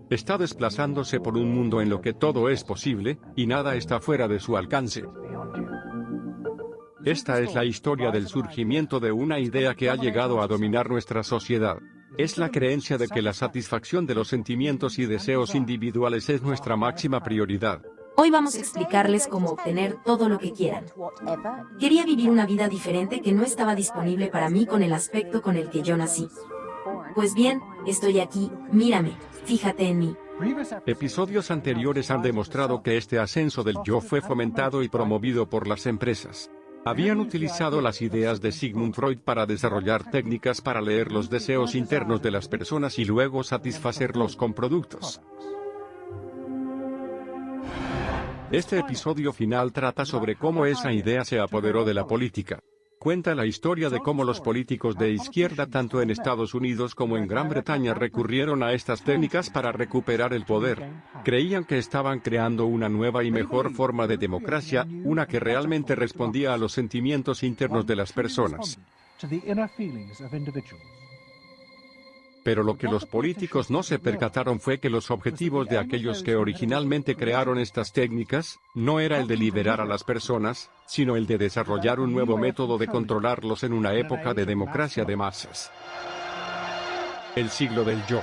Está desplazándose por un mundo en lo que todo es posible, y nada está fuera de su alcance. Esta es la historia del surgimiento de una idea que ha llegado a dominar nuestra sociedad. Es la creencia de que la satisfacción de los sentimientos y deseos individuales es nuestra máxima prioridad. Hoy vamos a explicarles cómo obtener todo lo que quieran. Quería vivir una vida diferente que no estaba disponible para mí con el aspecto con el que yo nací. Pues bien, estoy aquí, mírame, fíjate en mí. Episodios anteriores han demostrado que este ascenso del yo fue fomentado y promovido por las empresas. Habían utilizado las ideas de Sigmund Freud para desarrollar técnicas para leer los deseos internos de las personas y luego satisfacerlos con productos. Este episodio final trata sobre cómo esa idea se apoderó de la política. Cuenta la historia de cómo los políticos de izquierda tanto en Estados Unidos como en Gran Bretaña recurrieron a estas técnicas para recuperar el poder. Creían que estaban creando una nueva y mejor forma de democracia, una que realmente respondía a los sentimientos internos de las personas. Pero lo que los políticos no se percataron fue que los objetivos de aquellos que originalmente crearon estas técnicas, no era el de liberar a las personas, sino el de desarrollar un nuevo método de controlarlos en una época de democracia de masas. El siglo del yo.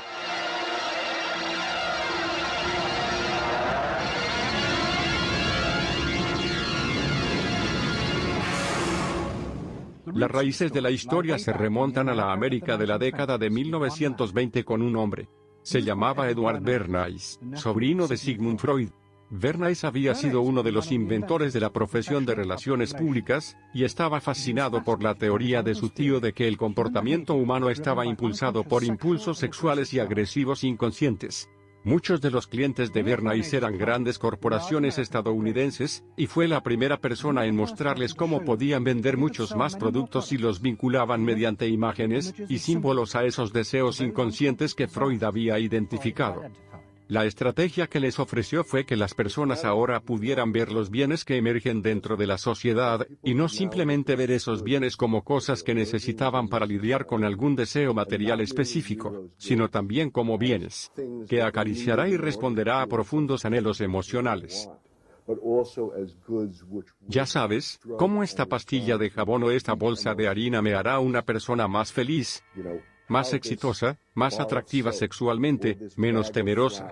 Las raíces de la historia se remontan a la América de la década de 1920 con un hombre. Se llamaba Edward Bernays, sobrino de Sigmund Freud. Bernays había sido uno de los inventores de la profesión de relaciones públicas, y estaba fascinado por la teoría de su tío de que el comportamiento humano estaba impulsado por impulsos sexuales y agresivos inconscientes. Muchos de los clientes de Bernays eran grandes corporaciones estadounidenses, y fue la primera persona en mostrarles cómo podían vender muchos más productos si los vinculaban mediante imágenes y símbolos a esos deseos inconscientes que Freud había identificado. La estrategia que les ofreció fue que las personas ahora pudieran ver los bienes que emergen dentro de la sociedad, y no simplemente ver esos bienes como cosas que necesitaban para lidiar con algún deseo material específico, sino también como bienes que acariciará y responderá a profundos anhelos emocionales. Ya sabes, cómo esta pastilla de jabón o esta bolsa de harina me hará una persona más feliz, más exitosa, más atractiva sexualmente, menos temerosa.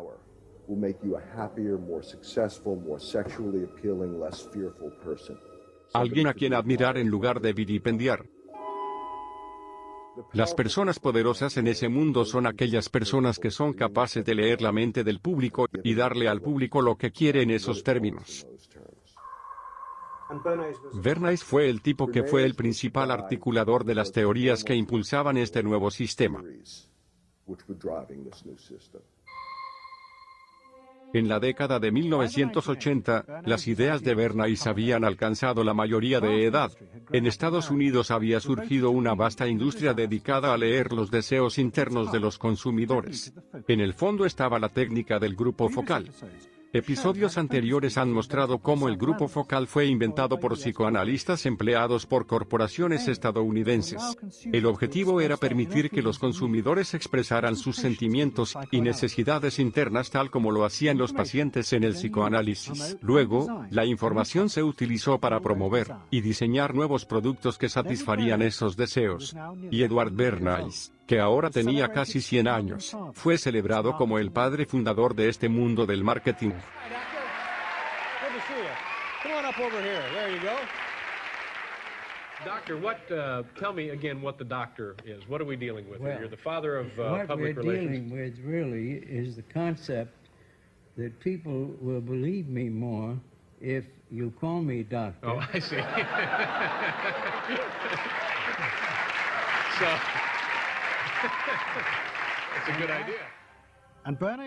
Alguien a quien admirar en lugar de vilipendiar. Las personas poderosas en ese mundo son aquellas personas que son capaces de leer la mente del público y darle al público lo que quiere en esos términos. Bernays fue el tipo que fue el principal articulador de las teorías que impulsaban este nuevo sistema. En la década de 1980, las ideas de Bernays habían alcanzado la mayoría de edad. En Estados Unidos había surgido una vasta industria dedicada a leer los deseos internos de los consumidores. En el fondo estaba la técnica del grupo focal. Episodios anteriores han mostrado cómo el grupo focal fue inventado por psicoanalistas empleados por corporaciones estadounidenses. El objetivo era permitir que los consumidores expresaran sus sentimientos y necesidades internas tal como lo hacían los pacientes en el psicoanálisis. Luego, la información se utilizó para promover y diseñar nuevos productos que satisfarían esos deseos. Y Edward Bernays, que ahora tenía casi 100 años, fue celebrado como el padre fundador de este mundo del marketing. Doctor, tell me again what the doctor is. What are we dealing with here? You're the father of public relations. What we're dealing with really is the concept that people will believe me more if you call me doctor. Oh, I see. So, it's a good idea.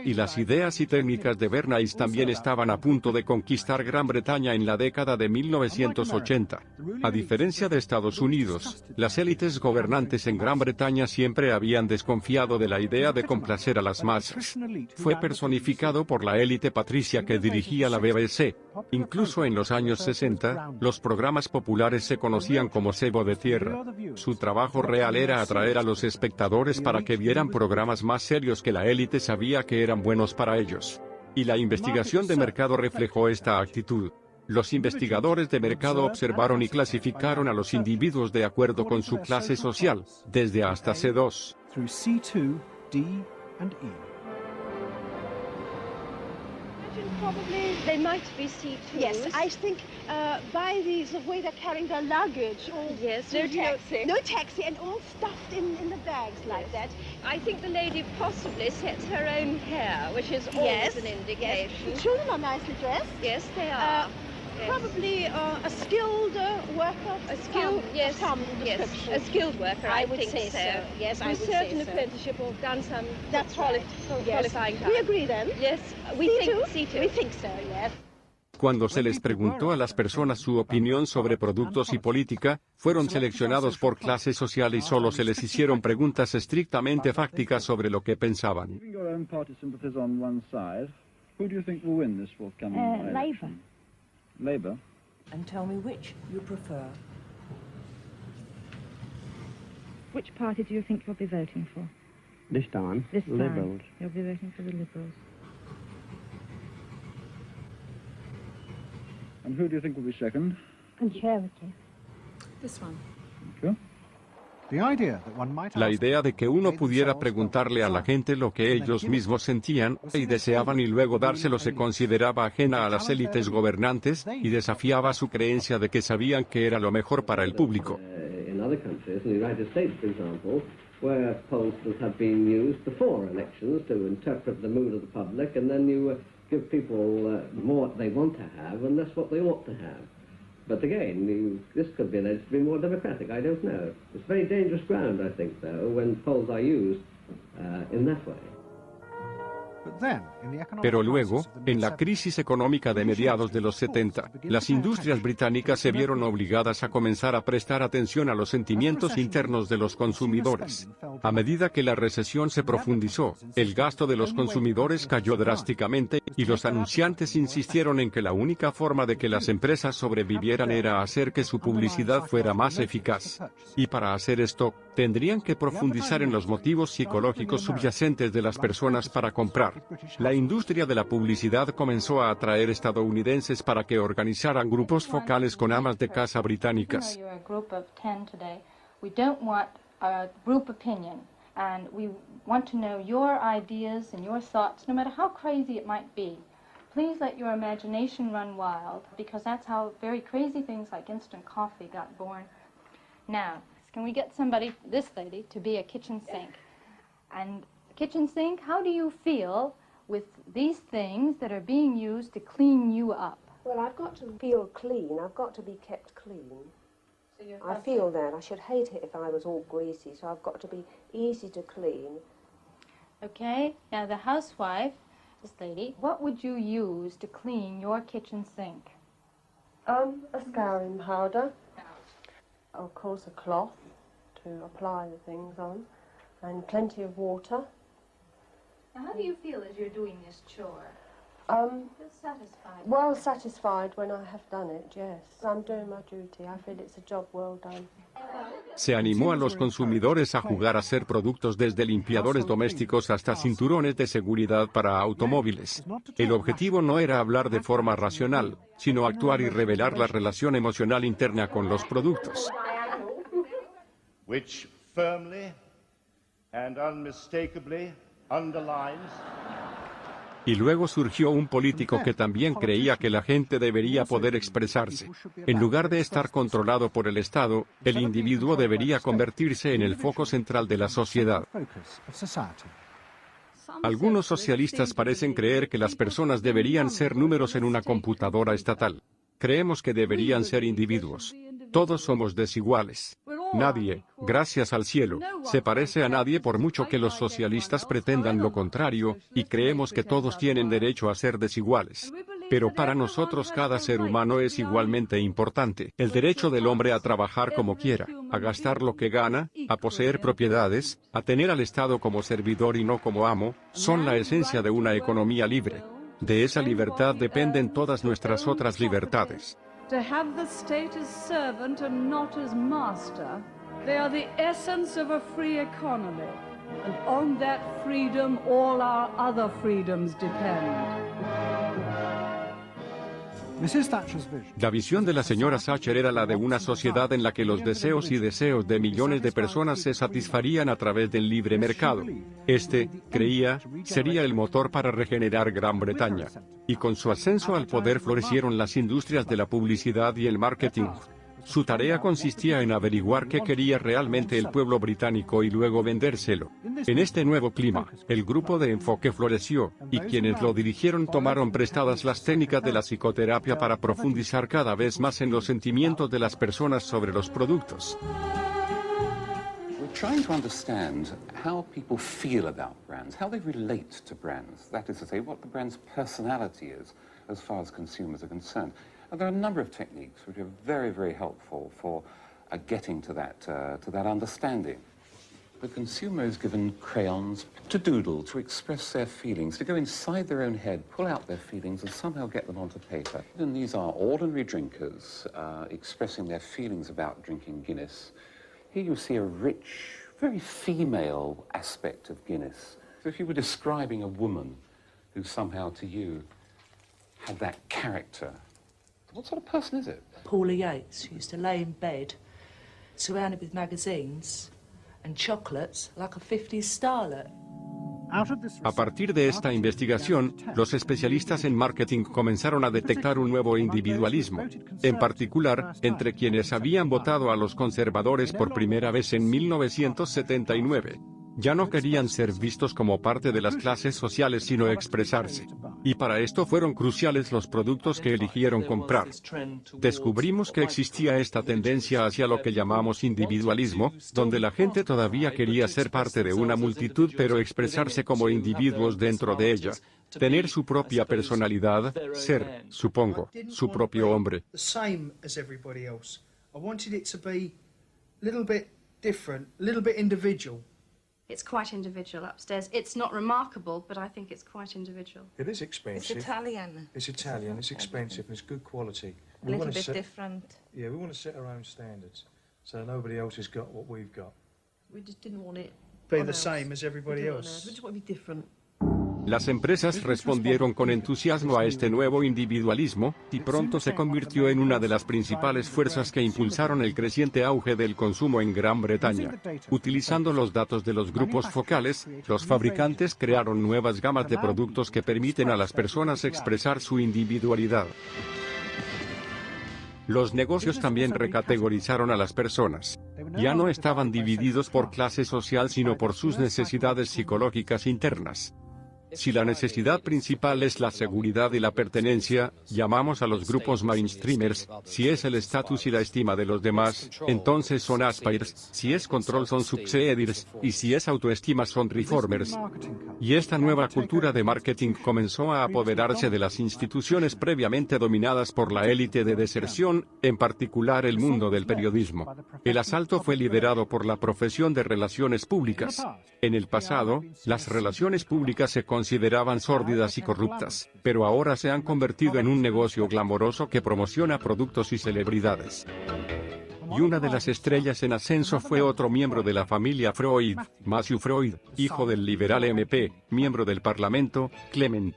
Y las ideas y técnicas de Bernays también estaban a punto de conquistar Gran Bretaña en la década de 1980. A diferencia de Estados Unidos, las élites gobernantes en Gran Bretaña siempre habían desconfiado de la idea de complacer a las masas. Fue personificado por la élite patricia que dirigía la BBC. Incluso en los años 60, los programas populares se conocían como cebo de tierra. Su trabajo real era atraer a los espectadores para que vieran programas más serios que la élite sabía sabía que eran buenos para ellos. Y la investigación de mercado reflejó esta actitud. Los investigadores de mercado observaron y clasificaron a los individuos de acuerdo con su clase social, desde hasta C2. through C2, D, and E. Probably they might be C2s. Yes, I think by the way they're carrying their luggage, all Yes, no taxi. no taxi, and all stuffed in the bags like that. I think the lady possibly sets her own hair, which is always an indication. The children are nicely dressed. Yes, they are. Yes. Probably a skilled worker. A skilled, yes, yes, description. a skilled worker. I would think say so. Yes, I with would certain say so. apprenticeship or done some That's right. Yes. qualifying time. We agree then. Yes, we C2? think C2. We think so. Yes. Cuando se les preguntó a las personas su opinión sobre productos y política, fueron seleccionados por clase social y solo se les hicieron preguntas estrictamente fácticas sobre lo que pensaban. Keeping your own party sympathies on one side, who do you think will win this forthcoming election? Labour. And tell me which you prefer. Which party do you think you'll be voting for? This time, This time, Liberals. you'll be voting for the Liberals. And who do you think will be second? Conservative. This one. Thank you. The idea that one might La ask idea de que uno they pudiera themselves preguntarle a la gente lo que ellos mismos sentían y deseaban y luego dárselo se consideraba ajena a las élites gobernantes y desafiaba su creencia de que sabían que era lo mejor para el público. In other countries, in the United States, for example, where pollsters have been used before elections to interpret the mood of the public, and then you give people more what they want to have and less what they ought to have. But again, this could be alleged to be more democratic. I don't know. It's very dangerous ground, I think, though, when polls are used in that way. But then, in the economic Pero luego, crisis of the en la mid-70s, crisis económica de mediados de los 70, las industrias británicas se vieron obligadas a comenzar a prestar atención a los sentimientos internos de los consumidores. A medida que la recesión se profundizó, el gasto de los consumidores cayó drásticamente y los anunciantes insistieron en que la única forma de que las empresas sobrevivieran era hacer que su publicidad fuera más eficaz. Y para hacer esto, tendrían que profundizar en los motivos psicológicos subyacentes de las personas para comprar. La industria de la publicidad comenzó a atraer estadounidenses para que organizaran grupos focales con amas de casa británicas. You're a group of 10 today. We don't want a group opinion, and we want to know your ideas and your thoughts, no matter how crazy it might be. Please let your imagination run wild, because that's how very crazy things like instant coffee got born. Now, can we get somebody, this lady, to be a kitchen sink? And kitchen sink, how do you feel with these things that are being used to clean you up? Well, I've got to feel clean. I've got to be kept clean. I feel that. I should hate it if I was all greasy, so I've got to be easy to clean. Okay, now the housewife, this lady, what would you use to clean your kitchen sink? A scouring powder. Of course, a cloth to apply the things on, and plenty of water. Now, how do you feel as you're doing this chore? Feel satisfied? Well satisfied when I have done it, yes. I'm doing my duty. I feel it's a job well done. Se animó a los consumidores a jugar a ser productos desde limpiadores domésticos hasta cinturones de seguridad para automóviles. El objetivo no era hablar de forma racional, sino actuar y revelar la relación emocional interna con los productos. Which firmly and unmistakably underlines. Y luego surgió un político que también creía que la gente debería poder expresarse. En lugar de estar controlado por el Estado, el individuo debería convertirse en el foco central de la sociedad. Algunos socialistas parecen creer que las personas deberían ser números en una computadora estatal. Creemos que deberían ser individuos. Todos somos desiguales. Nadie, gracias al cielo, se parece a nadie por mucho que los socialistas pretendan lo contrario, y creemos que todos tienen derecho a ser desiguales. Pero para nosotros cada ser humano es igualmente importante. El derecho del hombre a trabajar como quiera, a gastar lo que gana, a poseer propiedades, a tener al Estado como servidor y no como amo, son la esencia de una economía libre. De esa libertad dependen todas nuestras otras libertades. To have the state as servant and not as master, they are the essence of a free economy. And on that freedom, all our other freedoms depend. Mrs. Thatcher's vision. La visión de la señora Thatcher era la de una sociedad en la que los deseos y deseos de millones de personas se satisfarían a través del libre mercado. Este, creía, sería el motor para regenerar Gran Bretaña. Y con su ascenso al poder florecieron las industrias de la publicidad y el marketing. Su tarea consistía en averiguar qué quería realmente el pueblo británico y luego vendérselo. En este nuevo clima, el grupo de enfoque floreció, y quienes lo dirigieron tomaron prestadas las técnicas de la psicoterapia para profundizar cada vez más en los sentimientos de las personas sobre los productos. We're trying to understand how people feel about brands, how they relate to brands. That is to say, what the brand's personality is as far as consumers are concerned. And there are a number of techniques which are very, very helpful for getting to that understanding. The consumer is given crayons to doodle, to express their feelings, to go inside their own head, pull out their feelings and somehow get them onto paper. And these are ordinary drinkers expressing their feelings about drinking Guinness. Here you see a rich, very female aspect of Guinness. So if you were describing a woman who somehow to you had that character, what sort of person is it? Paula Yates, who used to lay in bed, surrounded with magazines and chocolates like a 50s starlet. A partir de esta investigación, los especialistas en marketing comenzaron a detectar un nuevo individualismo, en particular, entre quienes habían votado a los conservadores por primera vez en 1979. Ya no querían ser vistos como parte de las clases sociales sino expresarse. Y para esto fueron cruciales los productos que eligieron comprar. Descubrimos que existía esta tendencia hacia lo que llamamos individualismo, donde la gente todavía quería ser parte de una multitud pero expresarse como individuos dentro de ella. Tener su propia personalidad, ser, supongo, su propio hombre. It's quite individual upstairs. It's not remarkable, but I think it's quite individual. It is expensive. It's Italian. It's Italian, it's expensive, it's good quality. A little bit different. Yeah, we want to set our own standards, so nobody else has got what we've got. We just didn't want it Be the same as everybody else. We just want to be different. Las empresas respondieron con entusiasmo a este nuevo individualismo, y pronto se convirtió en una de las principales fuerzas que impulsaron el creciente auge del consumo en Gran Bretaña. Utilizando los datos de los grupos focales, los fabricantes crearon nuevas gamas de productos que permiten a las personas expresar su individualidad. Los negocios también recategorizaron a las personas. Ya no estaban divididos por clase social sino por sus necesidades psicológicas internas. Si la necesidad principal es la seguridad y la pertenencia, llamamos a los grupos mainstreamers. Si es el estatus y la estima de los demás, entonces son aspirers. Si es control son succeeders, y si es autoestima son reformers. Y esta nueva cultura de marketing comenzó a apoderarse de las instituciones previamente dominadas por la élite de deserción, en particular el mundo del periodismo. El asalto fue liderado por la profesión de relaciones públicas. En el pasado, las relaciones públicas se consideraban sórdidas y corruptas, pero ahora se han convertido en un negocio glamoroso que promociona productos y celebridades. Y una de las estrellas en ascenso fue otro miembro de la familia Freud, Matthew Freud, hijo del liberal MP, miembro del Parlamento, Clement.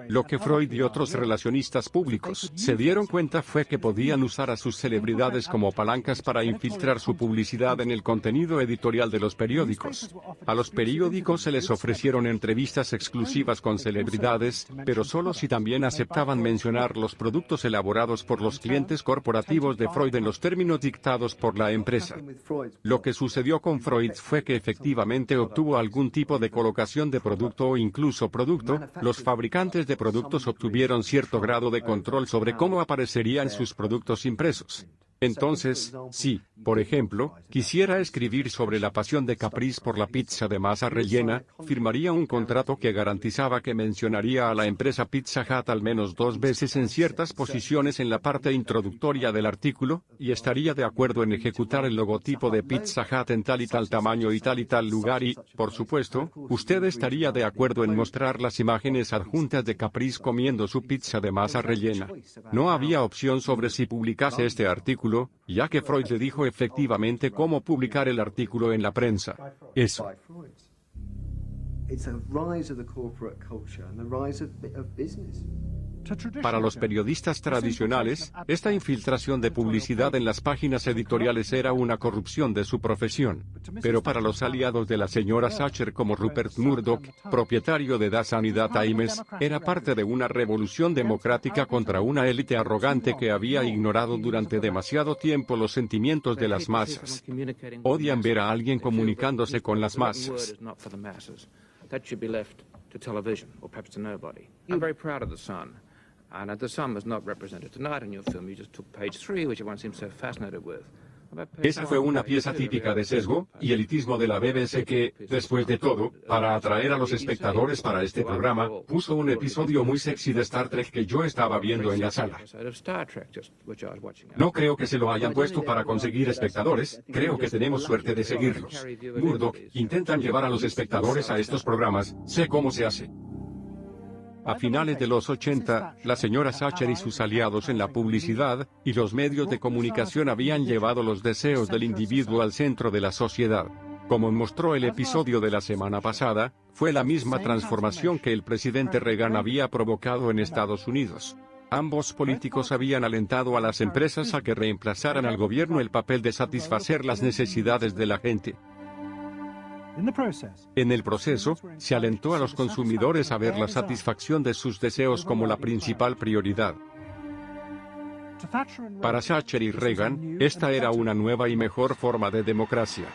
Lo que Freud y otros relacionistas públicos se dieron cuenta fue que podían usar a sus celebridades como palancas para infiltrar su publicidad en el contenido editorial de los periódicos. A los periódicos se les ofrecieron entrevistas exclusivas con celebridades, pero solo si también aceptaban mencionar los productos elaborados por los clientes corporativos de Freud en los términos dictados por la empresa. Lo que sucedió con Freud fue que efectivamente obtuvo algún tipo de colocación de producto o incluso producto. Los fabricantes de productos obtuvieron cierto grado de control sobre cómo aparecerían sus productos impresos. Entonces, si, por ejemplo, quisiera escribir sobre la pasión de Caprice por la pizza de masa rellena, firmaría un contrato que garantizaba que mencionaría a la empresa Pizza Hut al menos 2 veces en ciertas posiciones en la parte introductoria del artículo, y estaría de acuerdo en ejecutar el logotipo de Pizza Hut en tal y tal tamaño y tal lugar y, por supuesto, usted estaría de acuerdo en mostrar las imágenes adjuntas de Caprice comiendo su pizza de masa rellena. No había opción sobre si publicase este artículo, ya que Freud le dijo efectivamente cómo publicar el artículo en la prensa. Eso. Para los periodistas tradicionales, esta infiltración de publicidad en las páginas editoriales era una corrupción de su profesión. Pero para los aliados de la señora Thatcher como Rupert Murdoch, propietario de The Sun y The Times, era parte de una revolución democrática contra una élite arrogante que había ignorado durante demasiado tiempo los sentimientos de las masas. Odian ver a alguien comunicándose con las masas. And The Sun was not represented tonight in your film. You just took page 3, which everyone seems so fascinated with. Esa fue una pieza típica de sesgo y elitismo de la BBC que, después de todo, para atraer a los espectadores para este programa, puso un episodio muy sexy de Star Trek que yo estaba viendo en la sala. No creo que se lo hayan puesto para conseguir espectadores, creo que tenemos suerte de seguirlos. Murdoch, intentan llevar a los espectadores a estos programas, sé cómo se hace. A finales de los 80, la señora Thatcher y sus aliados en la publicidad y los medios de comunicación habían llevado los deseos del individuo al centro de la sociedad. Como mostró el episodio de la semana pasada, fue la misma transformación que el presidente Reagan había provocado en Estados Unidos. Ambos políticos habían alentado a las empresas a que reemplazaran al gobierno el papel de satisfacer las necesidades de la gente. En el proceso, se alentó a los consumidores a ver la satisfacción de sus deseos como la principal prioridad. Para Thatcher y Reagan, esta era una nueva y mejor forma de democracia.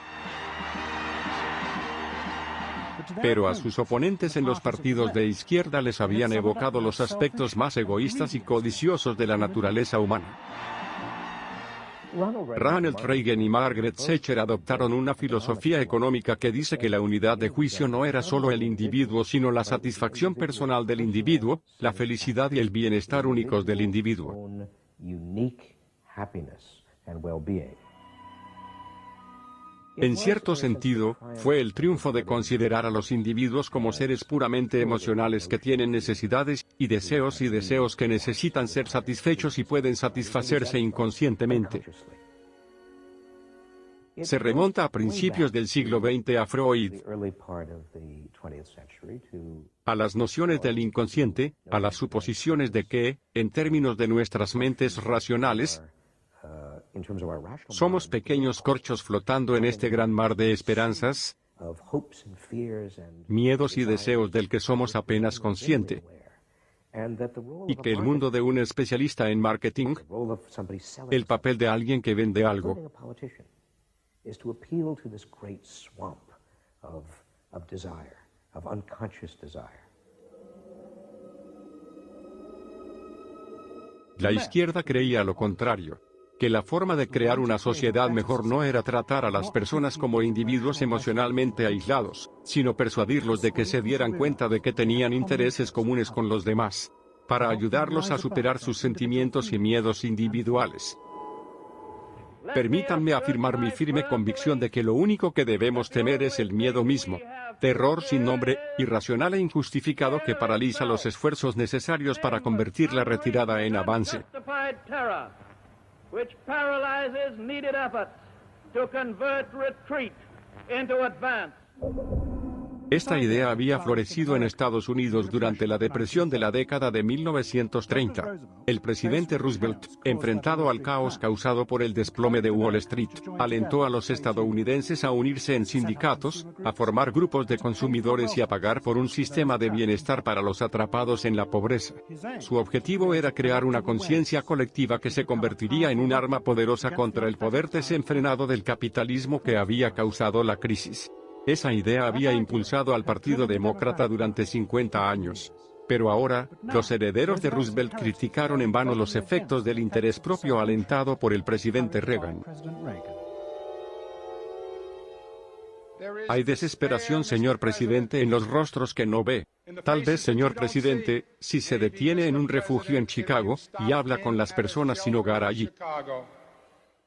Pero a sus oponentes en los partidos de izquierda les habían evocado los aspectos más egoístas y codiciosos de la naturaleza humana. Ronald Reagan y Margaret Thatcher adoptaron una filosofía económica que dice que la unidad de juicio no era solo el individuo sino la satisfacción personal del individuo, la felicidad y el bienestar únicos del individuo. En cierto sentido, fue el triunfo de considerar a los individuos como seres puramente emocionales que tienen necesidades y deseos que necesitan ser satisfechos y pueden satisfacerse inconscientemente. Se remonta a principios del siglo XX a Freud, a las nociones del inconsciente, a las suposiciones de que, en términos de nuestras mentes racionales, somos pequeños corchos flotando en este gran mar de esperanzas, miedos y deseos del que somos apenas conscientes, y que el mundo de un especialista en marketing, el papel de alguien que vende algo, la izquierda creía lo contrario, que la forma de crear una sociedad mejor no era tratar a las personas como individuos emocionalmente aislados, sino persuadirlos de que se dieran cuenta de que tenían intereses comunes con los demás, para ayudarlos a superar sus sentimientos y miedos individuales. Permítanme afirmar mi firme convicción de que lo único que debemos temer es el miedo mismo, terror sin nombre, irracional e injustificado que paraliza los esfuerzos necesarios para convertir la retirada en avance. Which paralyzes needed efforts to convert retreat into advance. Esta idea había florecido en Estados Unidos durante la depresión de la década de 1930. El presidente Roosevelt, enfrentado al caos causado por el desplome de Wall Street, alentó a los estadounidenses a unirse en sindicatos, a formar grupos de consumidores y a pagar por un sistema de bienestar para los atrapados en la pobreza. Su objetivo era crear una conciencia colectiva que se convertiría en un arma poderosa contra el poder desenfrenado del capitalismo que había causado la crisis. Esa idea había impulsado al Partido Demócrata durante 50 años. Pero ahora, los herederos de Roosevelt criticaron en vano los efectos del interés propio alentado por el presidente Reagan. Hay desesperación, señor presidente, en los rostros que no ve. Tal vez, señor presidente, si se detiene en un refugio en Chicago y habla con las personas sin hogar allí.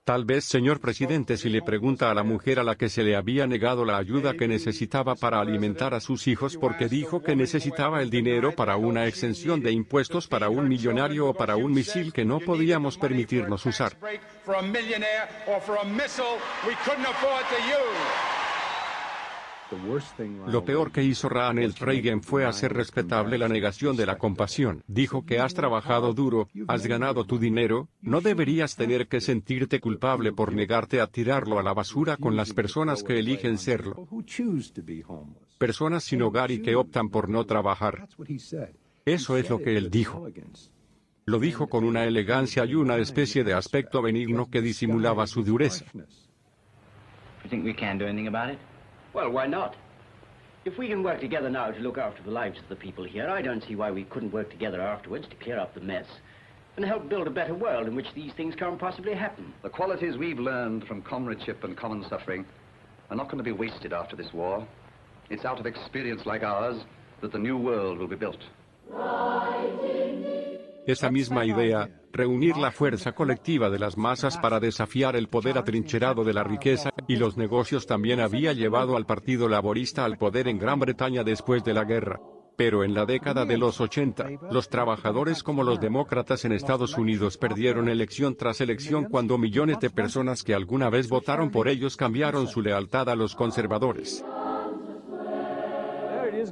Tal vez, señor presidente, si le pregunta a la mujer a la que se le había negado la ayuda que necesitaba para alimentar a sus hijos porque dijo que necesitaba el dinero para una exención de impuestos para un millonario o para un misil que no podíamos permitirnos usar. Lo peor que hizo Ronald Reagan fue hacer respetable la negación de la compasión. Dijo que has trabajado duro, has ganado tu dinero, no deberías tener que sentirte culpable por negarte a tirarlo a la basura con las personas que eligen serlo. Personas sin hogar y que optan por no trabajar. Eso es lo que él dijo. Lo dijo con una elegancia y una especie de aspecto benigno que disimulaba su dureza. You think we can do anything about it? Well, why not? If we can work together now to look after the lives of the people here, I don't see why we couldn't work together afterwards to clear up the mess and help build a better world in which these things can't possibly happen. The qualities we've learned from comradeship and common suffering are not going to be wasted after this war. It's out of experience like ours that the new world will be built. Esa misma idea, reunir la fuerza colectiva de las masas para desafiar el poder atrincherado de la riqueza y los negocios también había llevado al Partido Laborista al poder en Gran Bretaña después de la guerra. Pero en la década de los 80, los trabajadores como los demócratas en Estados Unidos perdieron elección tras elección cuando millones de personas que alguna vez votaron por ellos cambiaron su lealtad a los conservadores.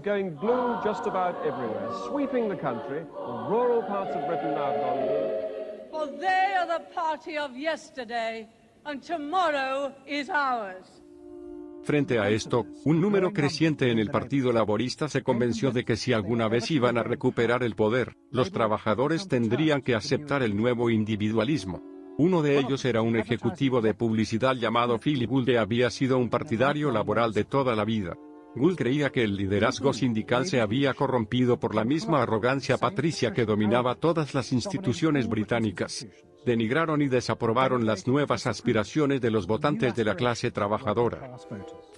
Going blue just about everywhere, sweeping the country. The rural parts of Britain now have gone blue. For they are the party of yesterday, and tomorrow is ours. Frente a esto, un número creciente en el Partido Laborista se convenció de que si alguna vez iban a recuperar el poder, los trabajadores tendrían que aceptar el nuevo individualismo. Uno de ellos era un ejecutivo de publicidad llamado Philip Gould que había sido un partidario laboral de toda la vida. Gould creía que el liderazgo sindical se había corrompido por la misma arrogancia patricia que dominaba todas las instituciones británicas. Denigraron y desaprobaron las nuevas aspiraciones de los votantes de la clase trabajadora.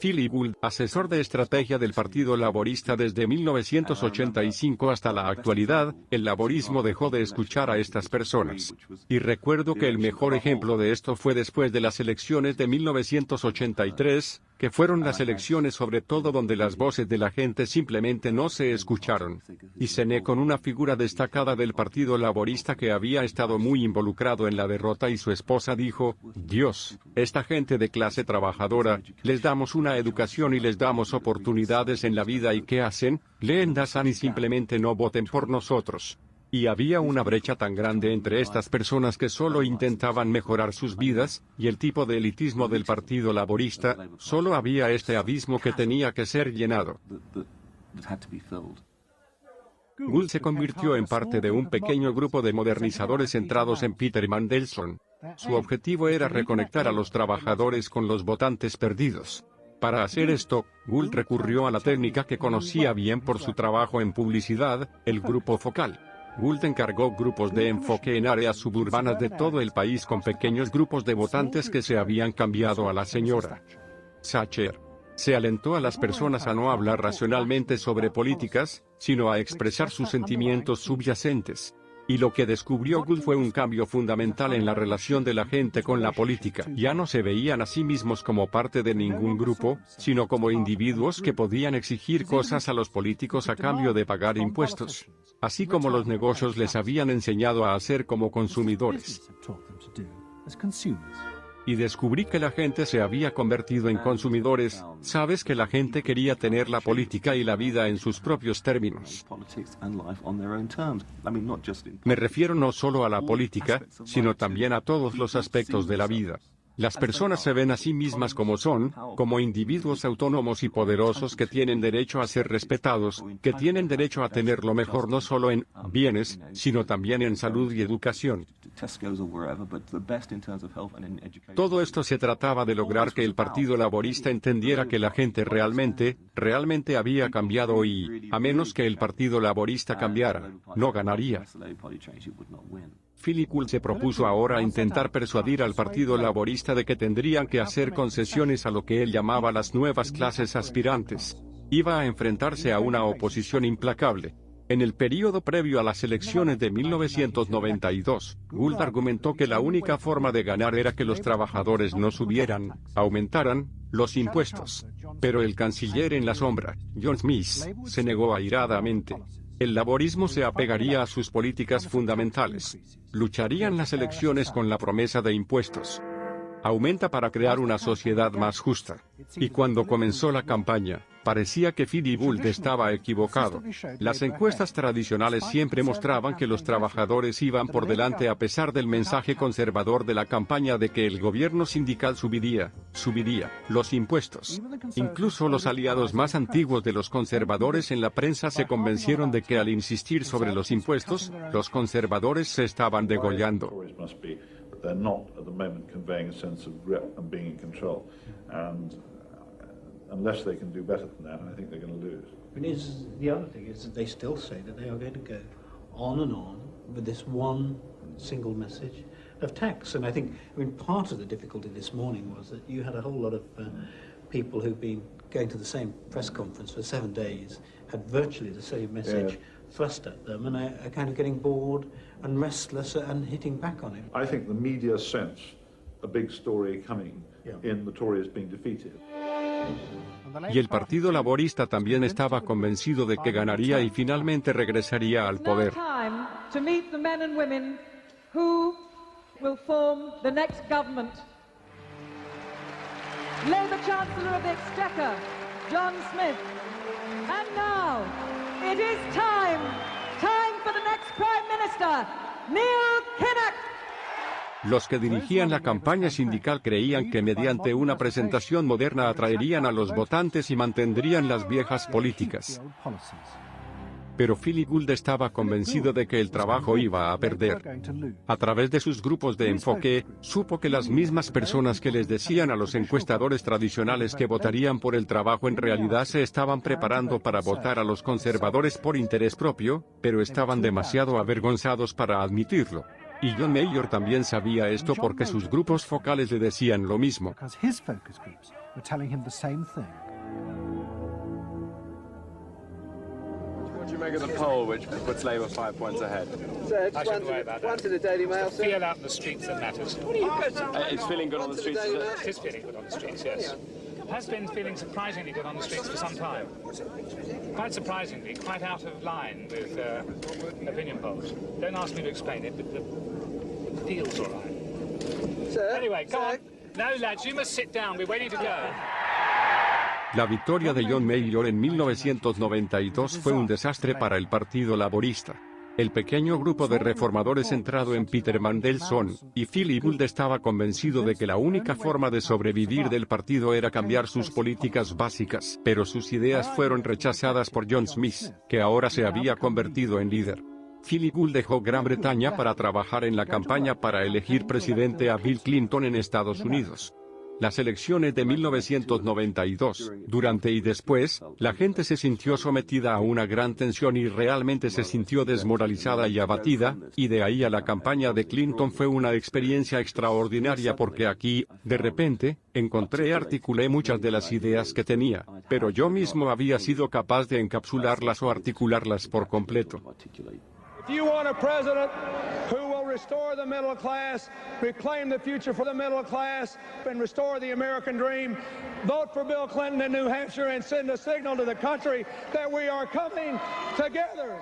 Philip Gould, asesor de estrategia del Partido Laborista desde 1985 hasta la actualidad, el laborismo dejó de escuchar a estas personas. Y recuerdo que el mejor ejemplo de esto fue después de las elecciones de 1983, que fueron las elecciones sobre todo donde las voces de la gente simplemente no se escucharon. Y cené con una figura destacada del Partido Laborista que había estado muy involucrado en la derrota y su esposa dijo, Dios, esta gente de clase trabajadora, les damos una educación y les damos oportunidades en la vida y ¿qué hacen? Leen Dasan y simplemente no voten por nosotros. Y había una brecha tan grande entre estas personas que solo intentaban mejorar sus vidas, y el tipo de elitismo del Partido Laborista, solo había este abismo que tenía que ser llenado. Gould se convirtió en parte de un pequeño grupo de modernizadores centrados en Peter Mandelson. Su objetivo era reconectar a los trabajadores con los votantes perdidos. Para hacer esto, Gould recurrió a la técnica que conocía bien por su trabajo en publicidad, el grupo focal. Gould encargó grupos de enfoque en áreas suburbanas de todo el país con pequeños grupos de votantes que se habían cambiado a la señora Thatcher. Se alentó a las personas a no hablar racionalmente sobre políticas, sino a expresar sus sentimientos subyacentes. Y lo que descubrió Gould fue un cambio fundamental en la relación de la gente con la política. Ya no se veían a sí mismos como parte de ningún grupo, sino como individuos que podían exigir cosas a los políticos a cambio de pagar impuestos, así como los negocios les habían enseñado a hacer como consumidores. Y descubrí que la gente se había convertido en consumidores. Sabes que la gente quería tener la política y la vida en sus propios términos. Me refiero no solo a la política, sino también a todos los aspectos de la vida. Las personas se ven a sí mismas como son, como individuos autónomos y poderosos que tienen derecho a ser respetados, que tienen derecho a tener lo mejor no solo en bienes, sino también en salud y educación. Todo esto se trataba de lograr que el Partido Laborista entendiera que la gente realmente había cambiado y, a menos que el Partido Laborista cambiara, no ganaría. Philip Gould se propuso ahora intentar persuadir al Partido Laborista de que tendrían que hacer concesiones a lo que él llamaba las nuevas clases aspirantes. Iba a enfrentarse a una oposición implacable. En el período previo a las elecciones de 1992, Gould argumentó que la única forma de ganar era que los trabajadores no aumentaran, los impuestos. Pero el canciller en la sombra, John Smith, se negó airadamente. El laborismo se apegaría a sus políticas fundamentales. Lucharían las elecciones con la promesa de impuestos. Aumenta para crear una sociedad más justa. Y cuando comenzó la campaña, parecía que Philip Gould estaba equivocado. Las encuestas tradicionales siempre mostraban que los trabajadores iban por delante a pesar del mensaje conservador de la campaña de que el gobierno sindical subiría los impuestos. Incluso los aliados más antiguos de los conservadores en la prensa se convencieron de que al insistir sobre los impuestos, los conservadores se estaban degollando. They're not at the moment conveying a sense of grip and being in control, and unless they can do better than that, I think they're going to lose. The other thing is that they still say that they are going to go on and on with this one single message of tax. And I think, part of the difficulty this morning was that you had a whole lot of people who've been going to the same press conference for 7 days, had virtually the same message thrust at them, and are kind of getting bored and restless and hitting back on it. I think the media sense a big story coming in the Tories being defeated. Y el Partido Laborista también estaba convencido de que ganaría y finalmente regresaría al poder. Time to meet the men and women who will form the next government. Labour Chancellor of the Exchequer, John Smith. And now, it is time for the next Prime Minister, Neil Kinnock. Los que dirigían la campaña sindical creían que mediante una presentación moderna atraerían a los votantes y mantendrían las viejas políticas. Pero Philip Gould estaba convencido de que el trabajo iba a perder. A través de sus grupos de enfoque, supo que las mismas personas que les decían a los encuestadores tradicionales que votarían por el trabajo en realidad se estaban preparando para votar a los conservadores por interés propio, pero estaban demasiado avergonzados para admitirlo. Y John Major también sabía esto porque sus grupos focales le decían lo mismo. What do you make of the poll, which puts Labour 5 points ahead? Sir, one to the Daily Mail, sir. Feel out in the streets that matters. What are you it's feeling good on the streets, is it? It is feeling good on the streets, yes. It has been feeling surprisingly good on the streets for some time. Quite surprisingly, quite out of line with opinion polls. Don't ask me to explain it, but the feel's all right. Sir? Anyway, go on. No, lads, you must sit down. We're waiting to go. La victoria de John Major en 1992 fue un desastre para el Partido Laborista. El pequeño grupo de reformadores centrado en Peter Mandelson y Philip Gould estaba convencido de que la única forma de sobrevivir del partido era cambiar sus políticas básicas, pero sus ideas fueron rechazadas por John Smith, que ahora se había convertido en líder. Philip Gould dejó Gran Bretaña para trabajar en la campaña para elegir presidente a Bill Clinton en Estados Unidos. Las elecciones de 1992, durante y después, la gente se sintió sometida a una gran tensión y realmente se sintió desmoralizada y abatida, y de ahí a la campaña de Clinton fue una experiencia extraordinaria porque aquí, de repente, encontré y articulé muchas de las ideas que tenía, pero yo mismo había sido capaz de encapsularlas o articularlas por completo. If you want a president who will restore the middle class, reclaim the future for the middle class, and restore the American dream, vote for Bill Clinton in New Hampshire and send a signal to the country that we are coming together.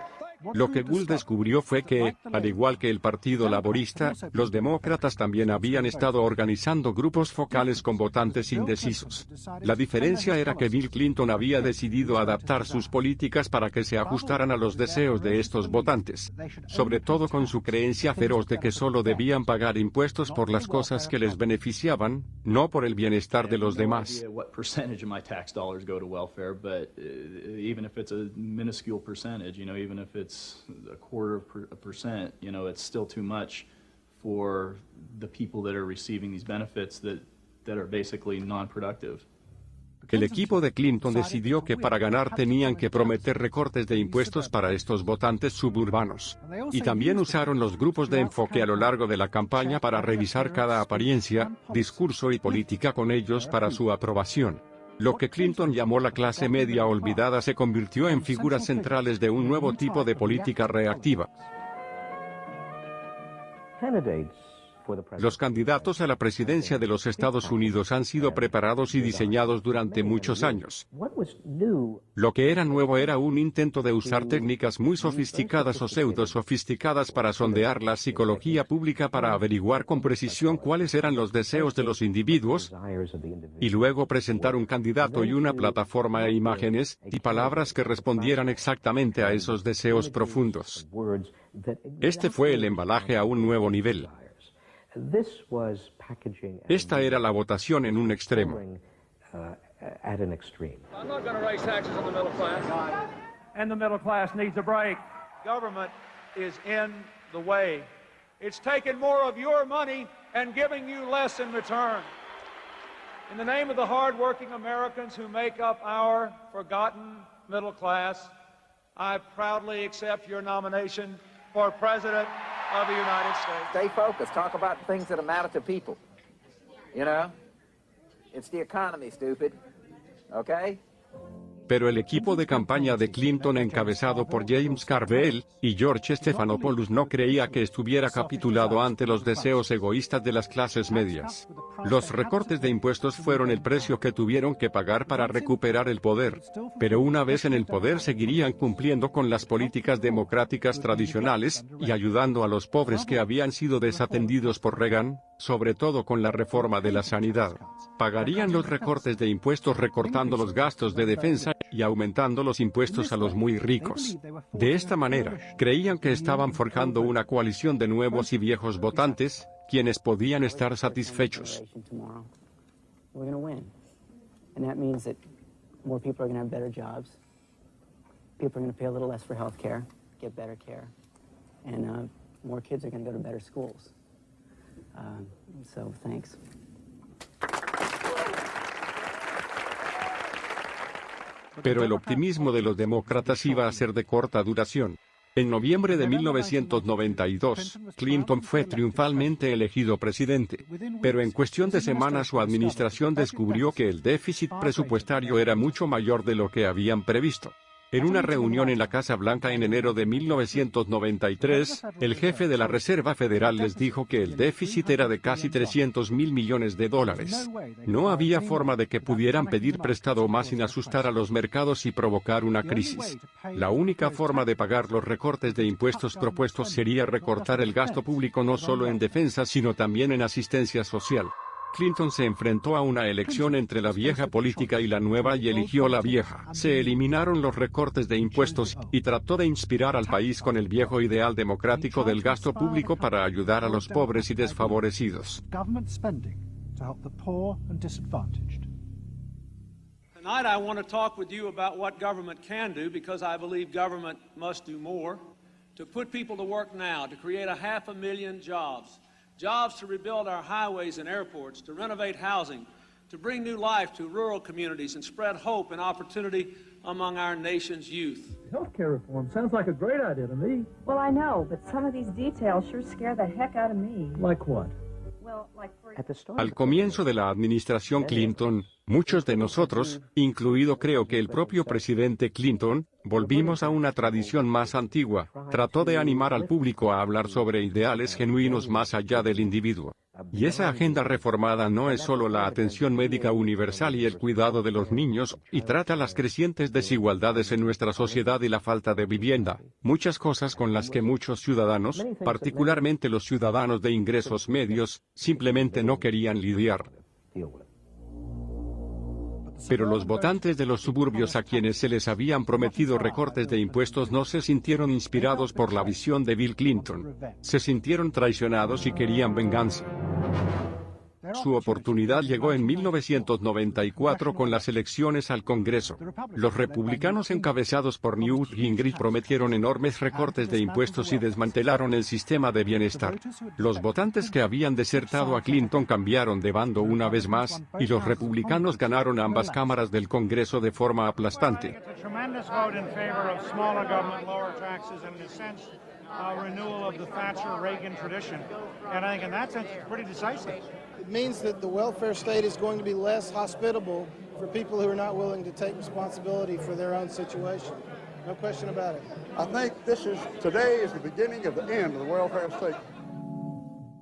Lo que Gould descubrió fue que, al igual que el Partido Laborista, los demócratas también habían estado organizando grupos focales con votantes indecisos. La diferencia era que Bill Clinton había decidido adaptar sus políticas para que se ajustaran a los deseos de estos votantes, sobre todo con su creencia feroz de que solo debían pagar impuestos por las cosas que les beneficiaban, no por el bienestar de los demás. A quarter a percent, you know, it's still too much for the people that are receiving these benefits that are basically non-productive. El equipo de Clinton decidió que para ganar tenían que prometer recortes de impuestos para estos votantes suburbanos. Y también usaron los grupos de enfoque a lo largo de la campaña para revisar cada apariencia, discurso y política con ellos para su aprobación. Lo que Clinton llamó la clase media olvidada se convirtió en figuras centrales de un nuevo tipo de política reactiva. Candidates Los candidatos a la presidencia de los Estados Unidos han sido preparados y diseñados durante muchos años. Lo que era nuevo era un intento de usar técnicas muy sofisticadas o pseudo-sofisticadas para sondear la psicología pública para averiguar con precisión cuáles eran los deseos de los individuos y luego presentar un candidato y una plataforma e imágenes y palabras que respondieran exactamente a esos deseos profundos. Este fue el embalaje a un nuevo nivel. Esta era la votación en un extremo. I'm not going to raise taxes on the middle class. And the middle class needs a break. Government is in the way. It's taking more of your money and giving you less in return. In the name of the hard-working Americans who make up our forgotten middle class, I proudly accept your nomination for President of the United States. Stay focused. Talk about things that matter to people. You know? It's the economy, stupid. Okay? Pero el equipo de campaña de Clinton, encabezado por James Carville y George Stephanopoulos, no creía que estuviera capitulado ante los deseos egoístas de las clases medias. Los recortes de impuestos fueron el precio que tuvieron que pagar para recuperar el poder, pero una vez en el poder seguirían cumpliendo con las políticas democráticas tradicionales y ayudando a los pobres que habían sido desatendidos por Reagan, sobre todo con la reforma de la sanidad. Pagarían los recortes de impuestos recortando los gastos de defensa y aumentando los impuestos a los muy ricos. De esta manera, creían que estaban forjando una coalición de nuevos y viejos votantes, quienes podían estar satisfechos. Pero el optimismo de los demócratas iba a ser de corta duración. En noviembre de 1992, Clinton fue triunfalmente elegido presidente, pero en cuestión de semanas su administración descubrió que el déficit presupuestario era mucho mayor de lo que habían previsto. En una reunión en la Casa Blanca en enero de 1993, el jefe de la Reserva Federal les dijo que el déficit era de casi $300 mil millones. No había forma de que pudieran pedir prestado más sin asustar a los mercados y provocar una crisis. La única forma de pagar los recortes de impuestos propuestos sería recortar el gasto público no solo en defensa sino también en asistencia social. Clinton se enfrentó a una elección entre la vieja política y la nueva y eligió la vieja. Se eliminaron los recortes de impuestos y trató de inspirar al país con el viejo ideal democrático del gasto público para ayudar a los pobres y desfavorecidos. Tonight I want to talk with you about what government can do, because I believe government must do more. To put people to work now, to create 500,000 jobs. Jobs to rebuild our highways and airports, to renovate housing, to bring new life to rural communities and spread hope and opportunity among our nation's youth. Healthcare reform sounds like a great idea to me. Well, I know, but some of these details sure scare the heck out of me. Like what? Well, like for... Al comienzo de la administración Clinton, muchos de nosotros, incluido creo que el propio presidente Clinton, volvimos a una tradición más antigua. Trató de animar al público a hablar sobre ideales genuinos más allá del individuo. Y esa agenda reformada no es solo la atención médica universal y el cuidado de los niños, y trata las crecientes desigualdades en nuestra sociedad y la falta de vivienda, muchas cosas con las que muchos ciudadanos, particularmente los ciudadanos de ingresos medios, simplemente no querían lidiar. Pero los votantes de los suburbios a quienes se les habían prometido recortes de impuestos no se sintieron inspirados por la visión de Bill Clinton. Se sintieron traicionados y querían venganza. Su oportunidad llegó en 1994 con las elecciones al Congreso. Los republicanos encabezados por Newt Gingrich prometieron enormes recortes de impuestos y desmantelaron el sistema de bienestar. Los votantes que habían desertado a Clinton cambiaron de bando una vez más, y los republicanos ganaron ambas cámaras del Congreso de forma aplastante. Renewal of the Thatcher-Reagan tradition, and I think in that sense it's pretty decisive. It means that the welfare state is going to be less hospitable for people who are not willing to take responsibility for their own situation. No question about it. I think today is the beginning of the end of the welfare state.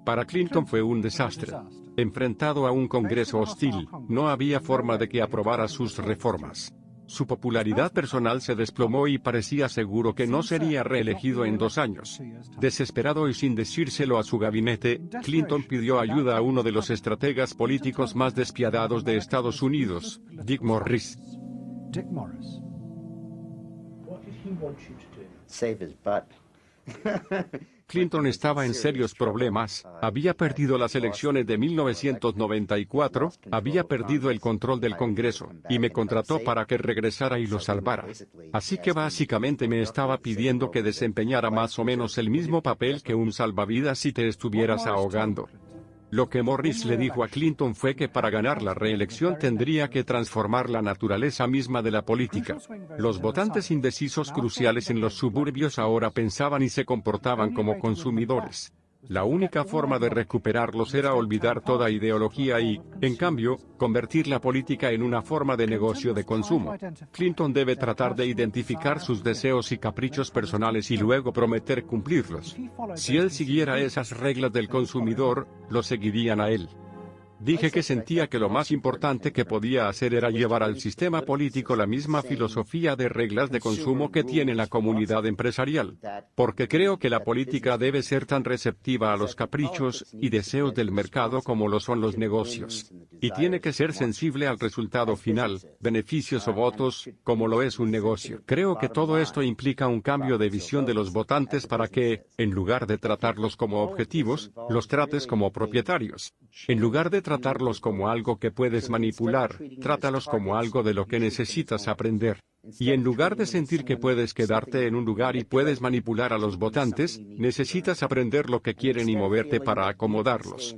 Para Clinton fue un desastre. Enfrentado a un Congreso hostil, no había forma de que aprobara sus reformas. Su popularidad personal se desplomó y parecía seguro que no sería reelegido en 2 años. Desesperado y sin decírselo a su gabinete, Clinton pidió ayuda a uno de los estrategas políticos más despiadados de Estados Unidos, Dick Morris. Dick Morris. What did he want you to do? Save his butt. Clinton estaba en serios problemas, había perdido las elecciones de 1994, había perdido el control del Congreso, y me contrató para que regresara y lo salvara. Así que básicamente me estaba pidiendo que desempeñara más o menos el mismo papel que un salvavidas si te estuvieras ahogando. Lo que Morris le dijo a Clinton fue que para ganar la reelección tendría que transformar la naturaleza misma de la política. Los votantes indecisos cruciales en los suburbios ahora pensaban y se comportaban como consumidores. La única forma de recuperarlos era olvidar toda ideología y, en cambio, convertir la política en una forma de negocio de consumo. Clinton debe tratar de identificar sus deseos y caprichos personales y luego prometer cumplirlos. Si él siguiera esas reglas del consumidor, lo seguirían a él. Dije que sentía que lo más importante que podía hacer era llevar al sistema político la misma filosofía de reglas de consumo que tiene la comunidad empresarial. Porque creo que la política debe ser tan receptiva a los caprichos y deseos del mercado como lo son los negocios. Y tiene que ser sensible al resultado final, beneficios o votos, como lo es un negocio. Creo que todo esto implica un cambio de visión de los votantes para que, en lugar de tratarlos como objetivos, los trates como propietarios. En lugar de tratarlos como algo que puedes manipular, trátalos como algo de lo que necesitas aprender. Y en lugar de sentir que puedes quedarte en un lugar y puedes manipular a los votantes, necesitas aprender lo que quieren y moverte para acomodarlos.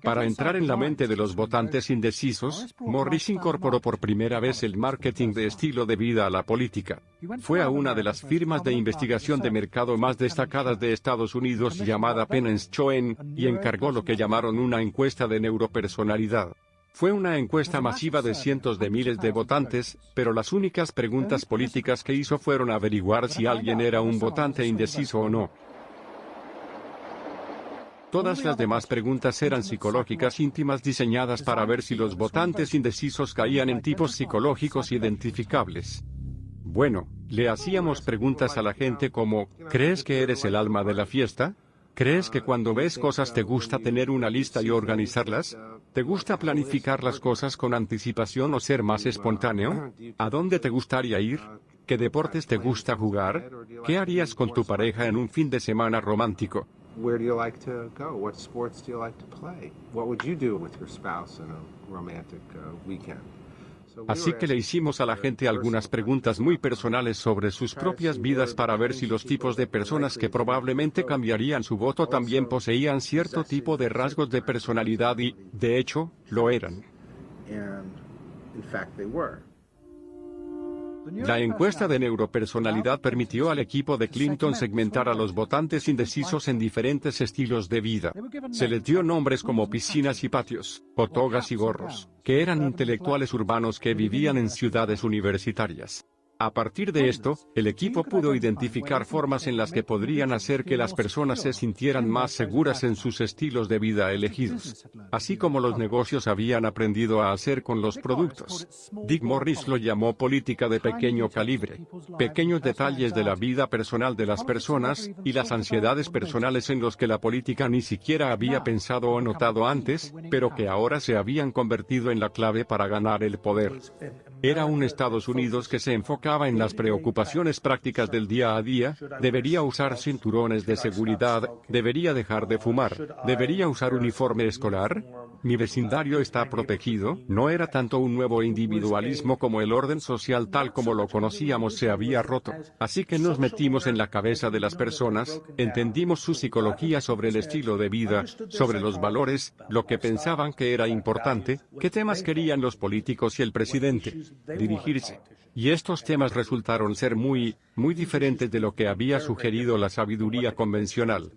Para entrar en la mente de los votantes indecisos, Morris incorporó por primera vez el marketing de estilo de vida a la política. Fue a una de las firmas de investigación de mercado más destacadas de Estados Unidos llamada Penn & Schoen y encargó lo que llamaron una encuesta de neuropersonalidad. Fue una encuesta masiva de cientos de miles de votantes, pero las únicas preguntas políticas que hizo fueron averiguar si alguien era un votante indeciso o no. Todas las demás preguntas eran psicológicas íntimas diseñadas para ver si los votantes indecisos caían en tipos psicológicos identificables. Bueno, le hacíamos preguntas a la gente como, ¿crees que eres el alma de la fiesta? ¿Crees que cuando ves cosas te gusta tener una lista y organizarlas? ¿Te gusta planificar las cosas con anticipación o ser más espontáneo? ¿A dónde te gustaría ir? ¿Qué deportes te gusta jugar? ¿Qué harías con tu pareja en un fin de semana romántico? Where do you like to go? What sports do you like to play? What would you do with your spouse in a romantic weekend? Así que le hicimos a la gente algunas preguntas muy personales sobre sus propias vidas para ver si los tipos de personas que probablemente cambiarían su voto también poseían cierto tipo de rasgos de personalidad y, de hecho, lo eran. La encuesta de neuropersonalidad permitió al equipo de Clinton segmentar a los votantes indecisos en diferentes estilos de vida. Se les dio nombres como piscinas y patios, o togas y gorros, que eran intelectuales urbanos que vivían en ciudades universitarias. A partir de esto, el equipo pudo identificar formas en las que podrían hacer que las personas se sintieran más seguras en sus estilos de vida elegidos, así como los negocios habían aprendido a hacer con los productos. Dick Morris lo llamó política de pequeño calibre, pequeños detalles de la vida personal de las personas y las ansiedades personales en los que la política ni siquiera había pensado o notado antes, pero que ahora se habían convertido en la clave para ganar el poder. Era un Estados Unidos que se enfocaba en las preocupaciones prácticas del día a día, debería usar cinturones de seguridad, debería dejar de fumar, debería usar uniforme escolar, mi vecindario está protegido. No era tanto un nuevo individualismo como el orden social tal como lo conocíamos se había roto. Así que nos metimos en la cabeza de las personas, entendimos su psicología sobre el estilo de vida, sobre los valores, lo que pensaban que era importante, qué temas querían los políticos y el presidente dirigirse. Y estos temas resultaron ser muy diferentes de lo que había sugerido la sabiduría convencional.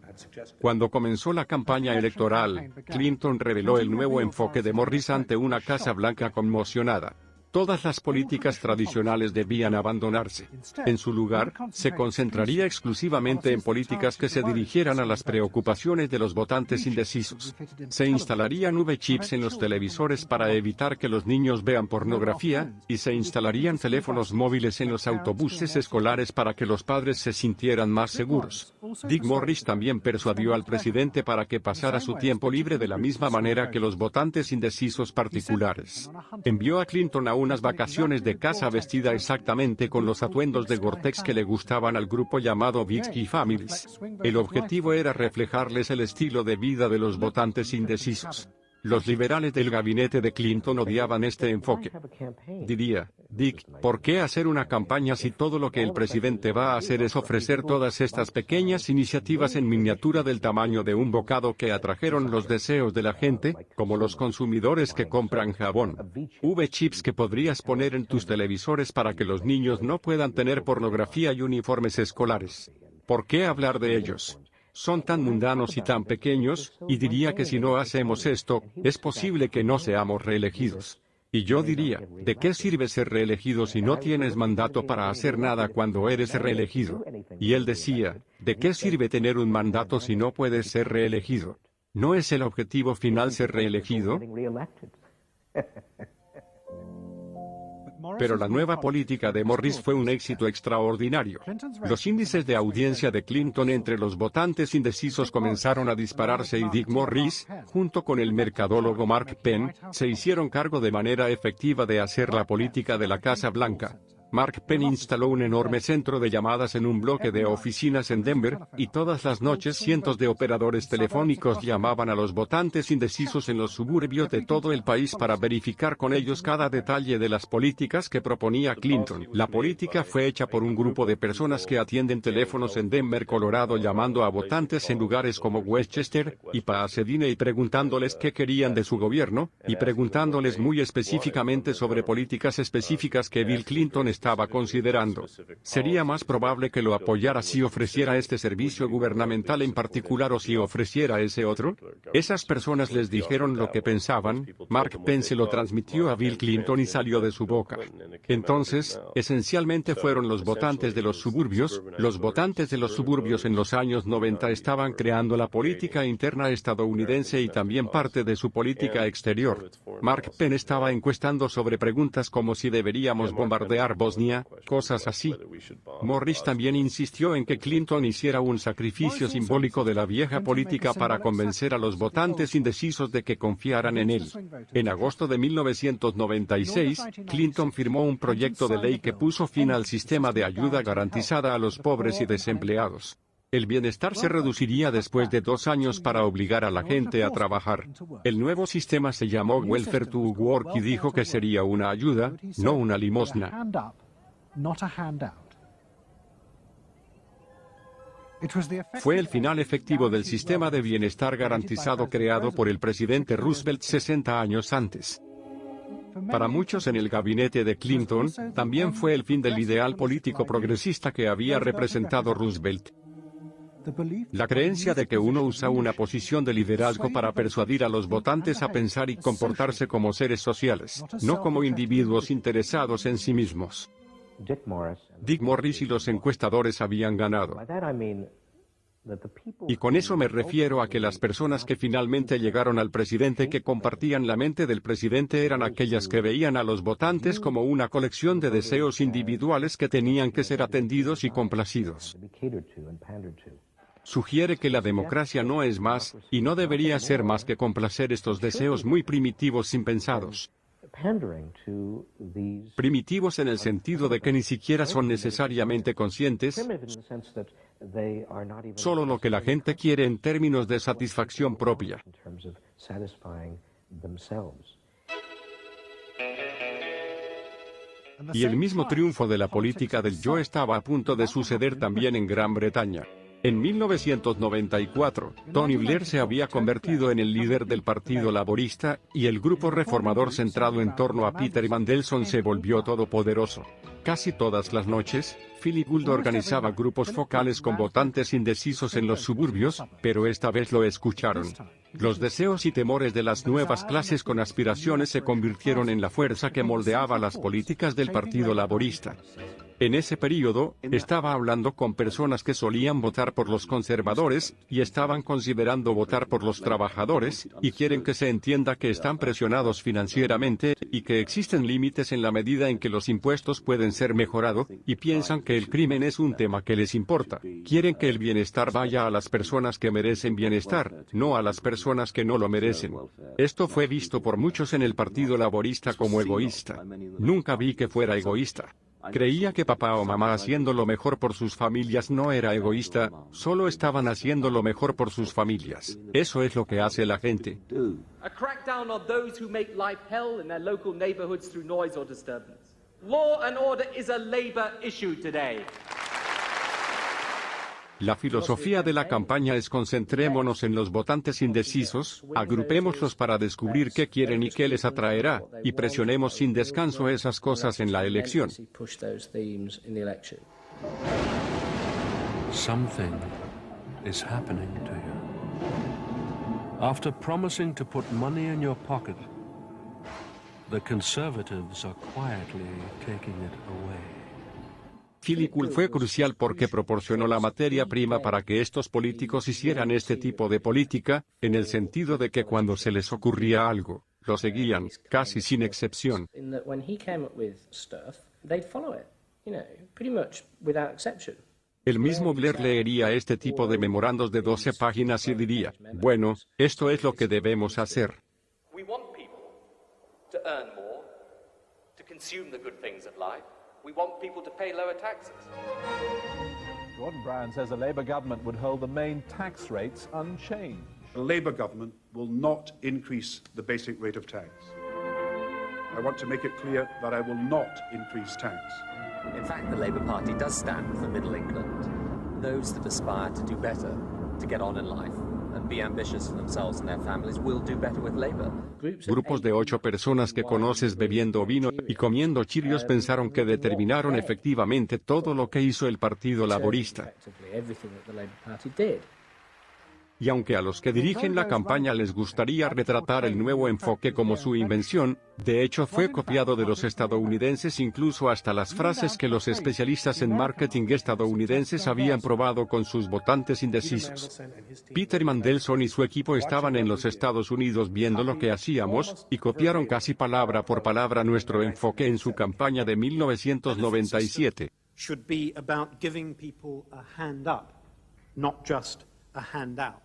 Cuando comenzó la campaña electoral, Clinton reveló el nuevo enfoque de Morris ante una Casa Blanca conmocionada. Todas las políticas tradicionales debían abandonarse. En su lugar, se concentraría exclusivamente en políticas que se dirigieran a las preocupaciones de los votantes indecisos. Se instalarían V-chips en los televisores para evitar que los niños vean pornografía, y se instalarían teléfonos móviles en los autobuses escolares para que los padres se sintieran más seguros. Dick Morris también persuadió al presidente para que pasara su tiempo libre de la misma manera que los votantes indecisos particulares. Envió a Clinton a unas vacaciones de casa vestida exactamente con los atuendos de Gore-Tex que le gustaban al grupo llamado Vitsky Families. El objetivo era reflejarles el estilo de vida de los votantes indecisos. Los liberales del gabinete de Clinton odiaban este enfoque. Diría, Dick, ¿por qué hacer una campaña si todo lo que el presidente va a hacer es ofrecer todas estas pequeñas iniciativas en miniatura del tamaño de un bocado que atrajeron los deseos de la gente, como los consumidores que compran jabón? V-chips que podrías poner en tus televisores para que los niños no puedan tener pornografía y uniformes escolares. ¿Por qué hablar de ellos? Son tan mundanos y tan pequeños, y diría que si no hacemos esto, es posible que no seamos reelegidos. Y yo diría, ¿de qué sirve ser reelegido si no tienes mandato para hacer nada cuando eres reelegido? Y él decía, ¿de qué sirve tener un mandato si no puedes ser reelegido? ¿No es el objetivo final ser reelegido? Pero la nueva política de Morris fue un éxito extraordinario. Los índices de audiencia de Clinton entre los votantes indecisos comenzaron a dispararse y Dick Morris, junto con el mercadólogo Mark Penn, se hicieron cargo de manera efectiva de hacer la política de la Casa Blanca. Mark Penn instaló un enorme centro de llamadas en un bloque de oficinas en Denver, y todas las noches cientos de operadores telefónicos llamaban a los votantes indecisos en los suburbios de todo el país para verificar con ellos cada detalle de las políticas que proponía Clinton. La política fue hecha por un grupo de personas que atienden teléfonos en Denver, Colorado, llamando a votantes en lugares como Westchester y Pasadena y preguntándoles qué querían de su gobierno, y preguntándoles muy específicamente sobre políticas específicas que Bill Clinton estaba considerando. Sería más probable que lo apoyara si ofreciera este servicio gubernamental en particular o si ofreciera ese otro. Esas personas les dijeron lo que pensaban, Mark Penn se lo transmitió a Bill Clinton y salió de su boca. Entonces, esencialmente fueron los votantes de los suburbios. Los votantes de los suburbios en los años 90 estaban creando la política interna estadounidense y también parte de su política exterior. Mark Penn estaba encuestando sobre preguntas como si deberíamos bombardear Bosnia, cosas así. Morris también insistió en que Clinton hiciera un sacrificio simbólico de la vieja política para convencer a los votantes indecisos de que confiaran en él. En agosto de 1996, Clinton firmó un proyecto de ley que puso fin al sistema de ayuda garantizada a los pobres y desempleados. El bienestar se reduciría después de 2 años para obligar a la gente a trabajar. El nuevo sistema se llamó Welfare to Work y dijo que sería una ayuda, no una limosna. Fue el final efectivo del sistema de bienestar garantizado creado por el presidente Roosevelt 60 años antes. Para muchos en el gabinete de Clinton, también fue el fin del ideal político progresista que había representado Roosevelt. La creencia de que uno usa una posición de liderazgo para persuadir a los votantes a pensar y comportarse como seres sociales, no como individuos interesados en sí mismos. Dick Morris y los encuestadores habían ganado. Y con eso me refiero a que las personas que finalmente llegaron al presidente que compartían la mente del presidente eran aquellas que veían a los votantes como una colección de deseos individuales que tenían que ser atendidos y complacidos. Sugiere que la democracia no es más, y no debería ser más que complacer estos deseos muy primitivos impensados. Primitivos en el sentido de que ni siquiera son necesariamente conscientes, solo lo que la gente quiere en términos de satisfacción propia. Y el mismo triunfo de la política del yo estaba a punto de suceder también en Gran Bretaña. En 1994, Tony Blair se había convertido en el líder del Partido Laborista, y el grupo reformador centrado en torno a Peter Mandelson se volvió todopoderoso. Casi todas las noches, Philip Gould organizaba grupos focales con votantes indecisos en los suburbios, pero esta vez lo escucharon. Los deseos y temores de las nuevas clases con aspiraciones se convirtieron en la fuerza que moldeaba las políticas del Partido Laborista. En ese período, estaba hablando con personas que solían votar por los conservadores, y estaban considerando votar por los trabajadores, y quieren que se entienda que están presionados financieramente, y que existen límites en la medida en que los impuestos pueden ser mejorados, y piensan que el crimen es un tema que les importa. Quieren que el bienestar vaya a las personas que merecen bienestar, no a las personas que no lo merecen. Esto fue visto por muchos en el Partido Laborista como egoísta. Nunca vi que fuera egoísta. Creía que papá o mamá haciendo lo mejor por sus familias no era egoísta, solo estaban haciendo lo mejor por sus familias. Eso es lo que hace la gente. A crackdown on those who make life hell in their local neighborhoods through noise or disturbance. Law and order is a labor issue today. La filosofía de la campaña es: concentrémonos en los votantes indecisos, agrupémoslos para descubrir qué quieren y qué les atraerá, y presionemos sin descanso esas cosas en la elección. Something is happening to you. After promising to put money in your pocket, the conservatives are quietly taking it away. Philip Gould fue crucial porque proporcionó la materia prima para que estos políticos hicieran este tipo de política, en el sentido de que cuando se les ocurría algo, lo seguían, casi sin excepción. El mismo Blair leería este tipo de memorandos de 12 páginas y diría: bueno, esto es lo que debemos hacer. We want people to pay lower taxes. Gordon Brown says a Labour government would hold the main tax rates unchanged. The Labour government will not increase the basic rate of tax. I want to make it clear that I will not increase tax. In fact, the Labour Party does stand for Middle England, those that aspire to do better, to get on in life, and be ambitious for themselves and their families will do better with Labour. Grupos de 8 personas que conoces bebiendo vino y comiendo chirios pensaron que determinaron efectivamente todo lo que hizo el Partido Laborista. Y aunque a los que dirigen la campaña les gustaría retratar el nuevo enfoque como su invención, de hecho fue copiado de los estadounidenses, incluso hasta las frases que los especialistas en marketing estadounidenses habían probado con sus votantes indecisos. Peter Mandelson y su equipo estaban en los Estados Unidos viendo lo que hacíamos, y copiaron casi palabra por palabra nuestro enfoque en su campaña de 1997. Should be about giving people a hand up, not just a handout.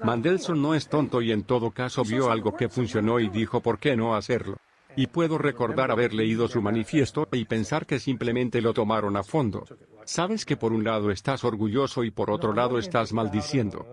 Mandelson no es tonto y en todo caso vio algo que funcionó y dijo ¿por qué no hacerlo? Y puedo recordar haber leído su manifiesto y pensar que simplemente lo tomaron a fondo. Sabes que por un lado estás orgulloso y por otro lado estás maldiciendo.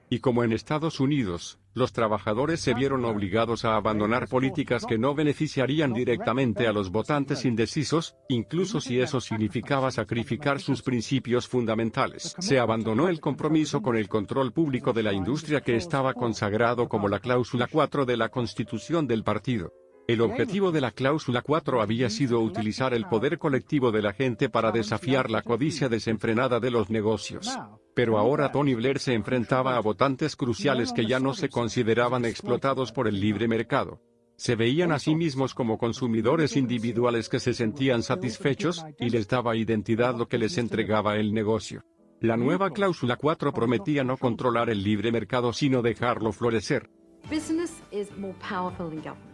Y como en Estados Unidos, los trabajadores se vieron obligados a abandonar políticas que no beneficiarían directamente a los votantes indecisos, incluso si eso significaba sacrificar sus principios fundamentales. Se abandonó el compromiso con el control público de la industria que estaba consagrado como la cláusula 4 de la Constitución del partido. El objetivo de la cláusula 4 había sido utilizar el poder colectivo de la gente para desafiar la codicia desenfrenada de los negocios. Pero ahora Tony Blair se enfrentaba a votantes cruciales que ya no se consideraban explotados por el libre mercado. Se veían a sí mismos como consumidores individuales que se sentían satisfechos, y les daba identidad lo que les entregaba el negocio. La nueva cláusula 4 prometía no controlar el libre mercado sino dejarlo florecer. Business is more powerful than government.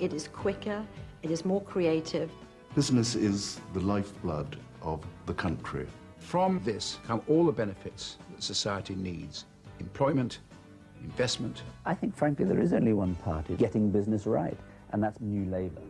It is quicker, it is more creative. Business is the lifeblood of the country. From this come all the benefits that society needs. Employment, investment. I think, frankly, there is only one party getting business right, and that's New Labour.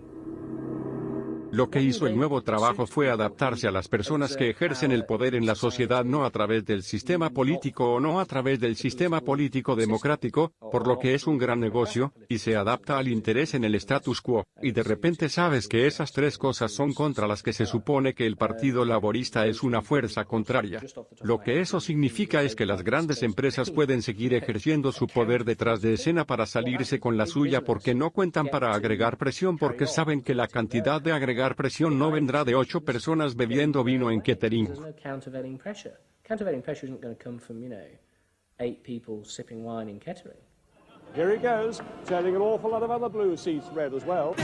Lo que hizo el nuevo trabajo fue adaptarse a las personas que ejercen el poder en la sociedad, no a través del sistema político o no a través del sistema político democrático, por lo que es un gran negocio, y se adapta al interés en el status quo, y de repente sabes que esas tres cosas son contra las que se supone que el Partido Laborista es una fuerza contraria. Lo que eso significa es que las grandes empresas pueden seguir ejerciendo su poder detrás de escena para salirse con la suya porque no cuentan para agregar presión, porque saben que la cantidad de agregar presión no vendrá de 8 personas bebiendo vino en catering. Countervailing pressure isn't going to come from, 8 people sipping wine in Kettering. Here he goes, turning an awful lot of other blue seats red as well.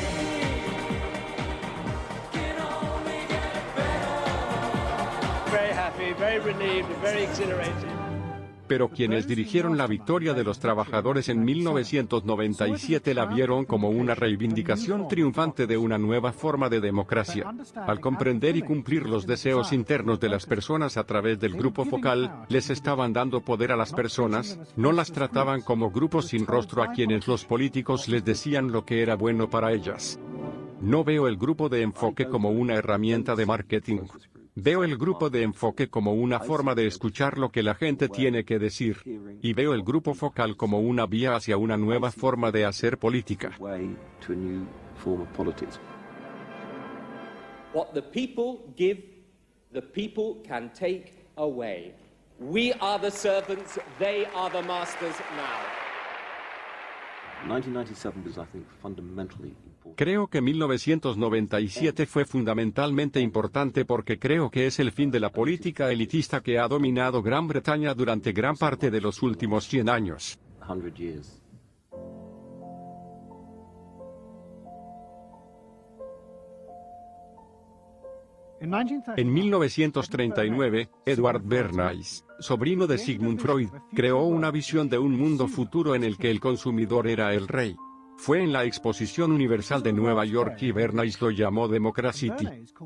Very happy, very relieved, and very exhilarated. Pero quienes dirigieron la victoria de los trabajadores en 1997 la vieron como una reivindicación triunfante de una nueva forma de democracia. Al comprender y cumplir los deseos internos de las personas a través del grupo focal, les estaban dando poder a las personas, no las trataban como grupos sin rostro a quienes los políticos les decían lo que era bueno para ellas. No veo el grupo de enfoque como una herramienta de marketing. Veo el grupo de enfoque como una forma de escuchar lo que la gente tiene que decir, y veo el grupo focal como una vía hacia una nueva forma de hacer política. What the people give, the people can take away. We are the servants, they are the masters now. 1997 was, I think, fundamentally important. Creo que 1997 fue fundamentalmente importante porque creo que es el fin de la política elitista que ha dominado Gran Bretaña durante gran parte de los últimos 100 años. 100 years. En 1939, Edward Bernays, sobrino de Sigmund Freud, creó una visión de un mundo futuro en el que el consumidor era el rey. Fue en la Exposición Universal de Nueva York y Bernays lo llamó Democracy.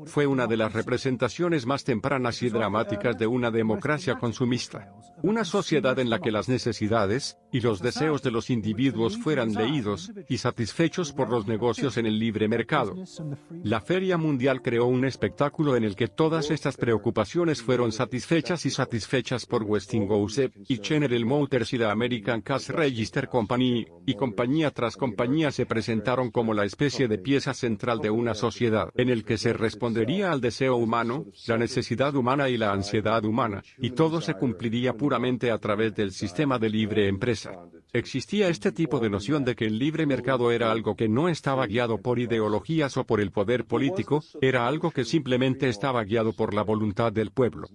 Fue una de las representaciones más tempranas y dramáticas de una democracia consumista. Una sociedad en la que las necesidades y los deseos de los individuos fueran leídos y satisfechos por los negocios en el libre mercado. La Feria Mundial creó un espectáculo en el que todas estas preocupaciones fueron satisfechas por Westinghouse y General Motors y la American Cash Register Company, y compañía tras compañía se presentaron como la especie de pieza central de una sociedad, en el que se respondería al deseo humano, la necesidad humana y la ansiedad humana, y todo se cumpliría puramente a través del sistema de libre empresa. Existía este tipo de noción de que el libre mercado era algo que no estaba guiado por ideologías o por el poder político, era algo que simplemente estaba guiado por la voluntad del pueblo.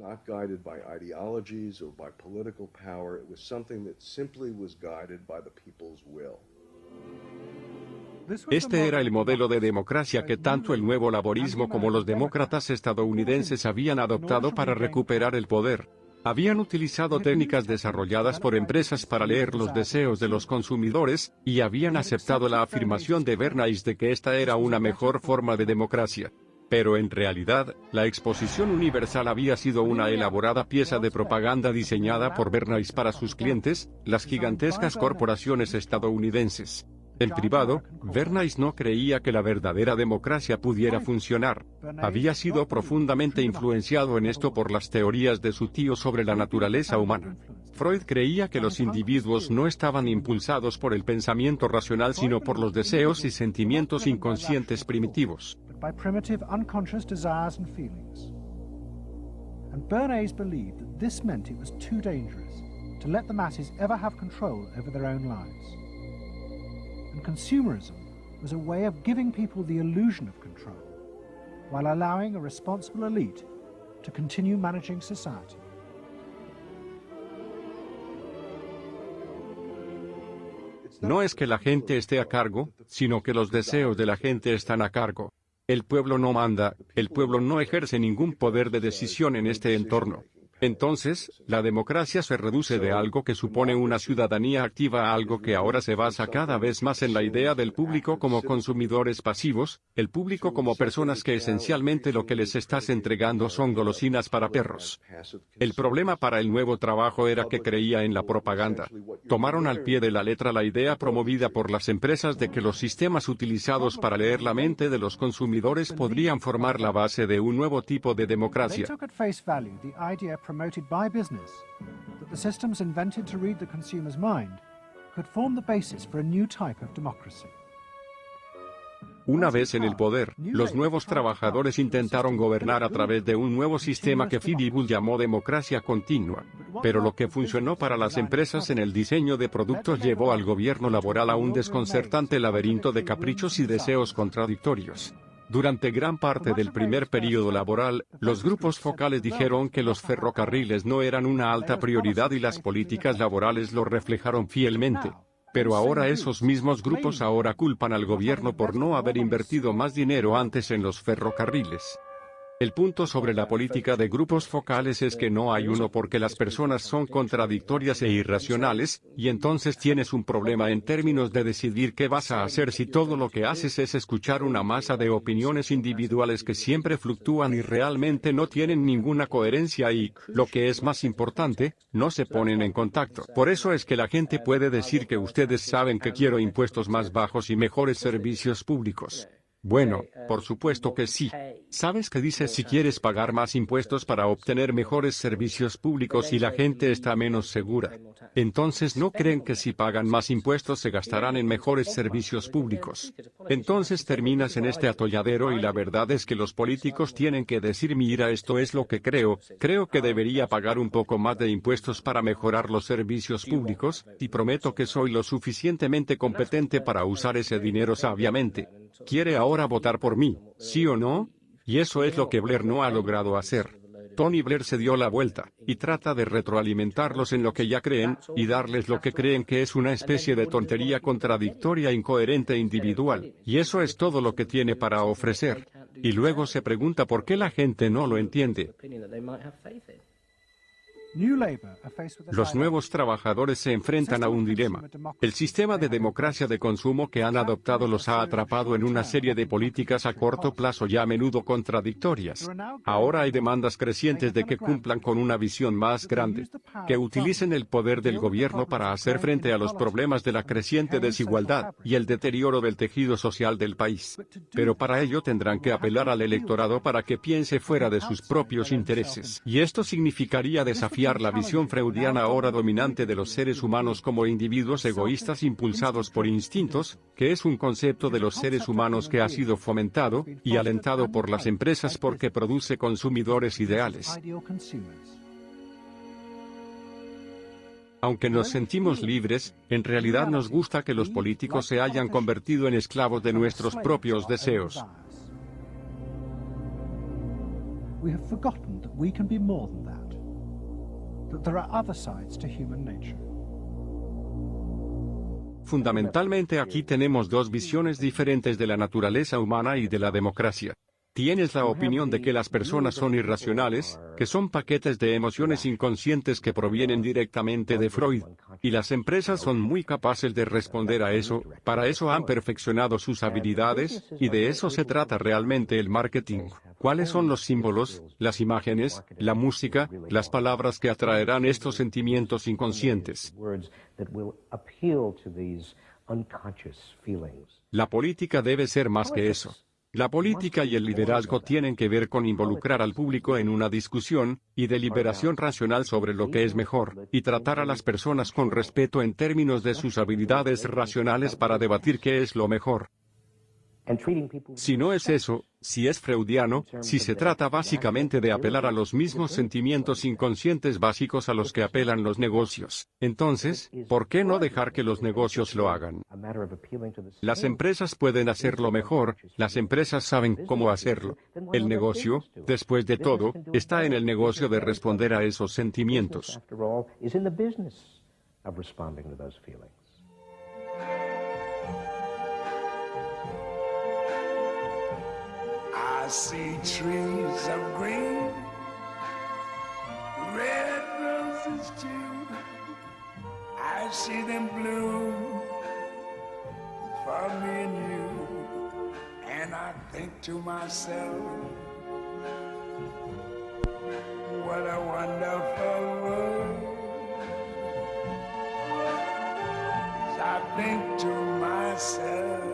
Este era el modelo de democracia que tanto el nuevo laborismo como los demócratas estadounidenses habían adoptado para recuperar el poder. Habían utilizado técnicas desarrolladas por empresas para leer los deseos de los consumidores, y habían aceptado la afirmación de Bernays de que esta era una mejor forma de democracia. Pero en realidad, la Exposición Universal había sido una elaborada pieza de propaganda diseñada por Bernays para sus clientes, las gigantescas corporaciones estadounidenses. En privado, Bernays no creía que la verdadera democracia pudiera funcionar. Había sido profundamente influenciado en esto por las teorías de su tío sobre la naturaleza humana. Freud creía que los individuos no estaban impulsados por el pensamiento racional sino por los deseos y sentimientos inconscientes primitivos. And Bernays believed that this meant it was too dangerous to let the masses ever have control over their own lives. And consumerism was a way of giving people the illusion of control, while allowing a responsible elite to continue managing society. No es que la gente esté a cargo, sino que los deseos de la gente están a cargo. El pueblo no manda, el pueblo no ejerce ningún poder de decisión en este entorno. Entonces, la democracia se reduce de algo que supone una ciudadanía activa a algo que ahora se basa cada vez más en la idea del público como consumidores pasivos, el público como personas que esencialmente lo que les estás entregando son golosinas para perros. El problema para el nuevo trabajo era que creía en la propaganda. Tomaron al pie de la letra la idea promovida por las empresas de que los sistemas utilizados para leer la mente de los consumidores podrían formar la base de un nuevo tipo de democracia. Promoted by business, that the systems invented to read the consumer's mind could form the basis for a new type of democracy. Una vez en el poder, los nuevos trabajadores intentaron gobernar a través de un nuevo sistema que Philip Bull llamó democracia continua. Pero lo que funcionó para las empresas en el diseño de productos llevó al gobierno laboral a un desconcertante laberinto de caprichos y deseos contradictorios. Durante gran parte del primer período laboral, los grupos focales dijeron que los ferrocarriles no eran una alta prioridad y las políticas laborales lo reflejaron fielmente. Pero ahora esos mismos grupos ahora culpan al gobierno por no haber invertido más dinero antes en los ferrocarriles. El punto sobre la política de grupos focales es que no hay uno porque las personas son contradictorias e irracionales, y entonces tienes un problema en términos de decidir qué vas a hacer si todo lo que haces es escuchar una masa de opiniones individuales que siempre fluctúan y realmente no tienen ninguna coherencia y, lo que es más importante, no se ponen en contacto. Por eso es que la gente puede decir que ustedes saben que quiero impuestos más bajos y mejores servicios públicos. Bueno, por supuesto que sí. ¿Sabes qué dice si quieres pagar más impuestos para obtener mejores servicios públicos y la gente está menos segura? Entonces no creen que si pagan más impuestos se gastarán en mejores servicios públicos. Entonces terminas en este atolladero y la verdad es que los políticos tienen que decir mira esto es lo que creo que debería pagar un poco más de impuestos para mejorar los servicios públicos, y prometo que soy lo suficientemente competente para usar ese dinero sabiamente. ¿Quiere ahora votar por mí, sí o no? Y eso es lo que Blair no ha logrado hacer. Tony Blair se dio la vuelta, y trata de retroalimentarlos en lo que ya creen, y darles lo que creen que es una especie de tontería contradictoria, incoherente e individual, y eso es todo lo que tiene para ofrecer. Y luego se pregunta por qué la gente no lo entiende. Los nuevos trabajadores se enfrentan a un dilema. El sistema de democracia de consumo que han adoptado los ha atrapado en una serie de políticas a corto plazo y a menudo contradictorias. Ahora hay demandas crecientes de que cumplan con una visión más grande, que utilicen el poder del gobierno para hacer frente a los problemas de la creciente desigualdad y el deterioro del tejido social del país. Pero para ello tendrán que apelar al electorado para que piense fuera de sus propios intereses. Y esto significaría desafiar la visión freudiana ahora dominante de los seres humanos como individuos egoístas impulsados por instintos, que es un concepto de los seres humanos que ha sido fomentado y alentado por las empresas porque produce consumidores ideales. Aunque nos sentimos libres, en realidad nos gusta que los políticos se hayan convertido en esclavos de nuestros propios deseos. Fundamentalmente aquí tenemos dos visiones diferentes de la naturaleza humana y de la democracia. Tienes la opinión de que las personas son irracionales, que son paquetes de emociones inconscientes que provienen directamente de Freud. Y las empresas son muy capaces de responder a eso, para eso han perfeccionado sus habilidades, y de eso se trata realmente el marketing. ¿Cuáles son los símbolos, las imágenes, la música, las palabras que atraerán estos sentimientos inconscientes? La política debe ser más que eso. La política y el liderazgo tienen que ver con involucrar al público en una discusión y deliberación racional sobre lo que es mejor, y tratar a las personas con respeto en términos de sus habilidades racionales para debatir qué es lo mejor. Si no es eso, si es freudiano, si se trata básicamente de apelar a los mismos sentimientos inconscientes básicos a los que apelan los negocios, entonces, ¿por qué no dejar que los negocios lo hagan? Las empresas pueden hacerlo mejor, las empresas saben cómo hacerlo. El negocio, después de todo, está en el negocio de responder a esos sentimientos. I see trees of green, red too. I see them bloom for me and you, and I think to myself, what a wonderful world. I think to myself,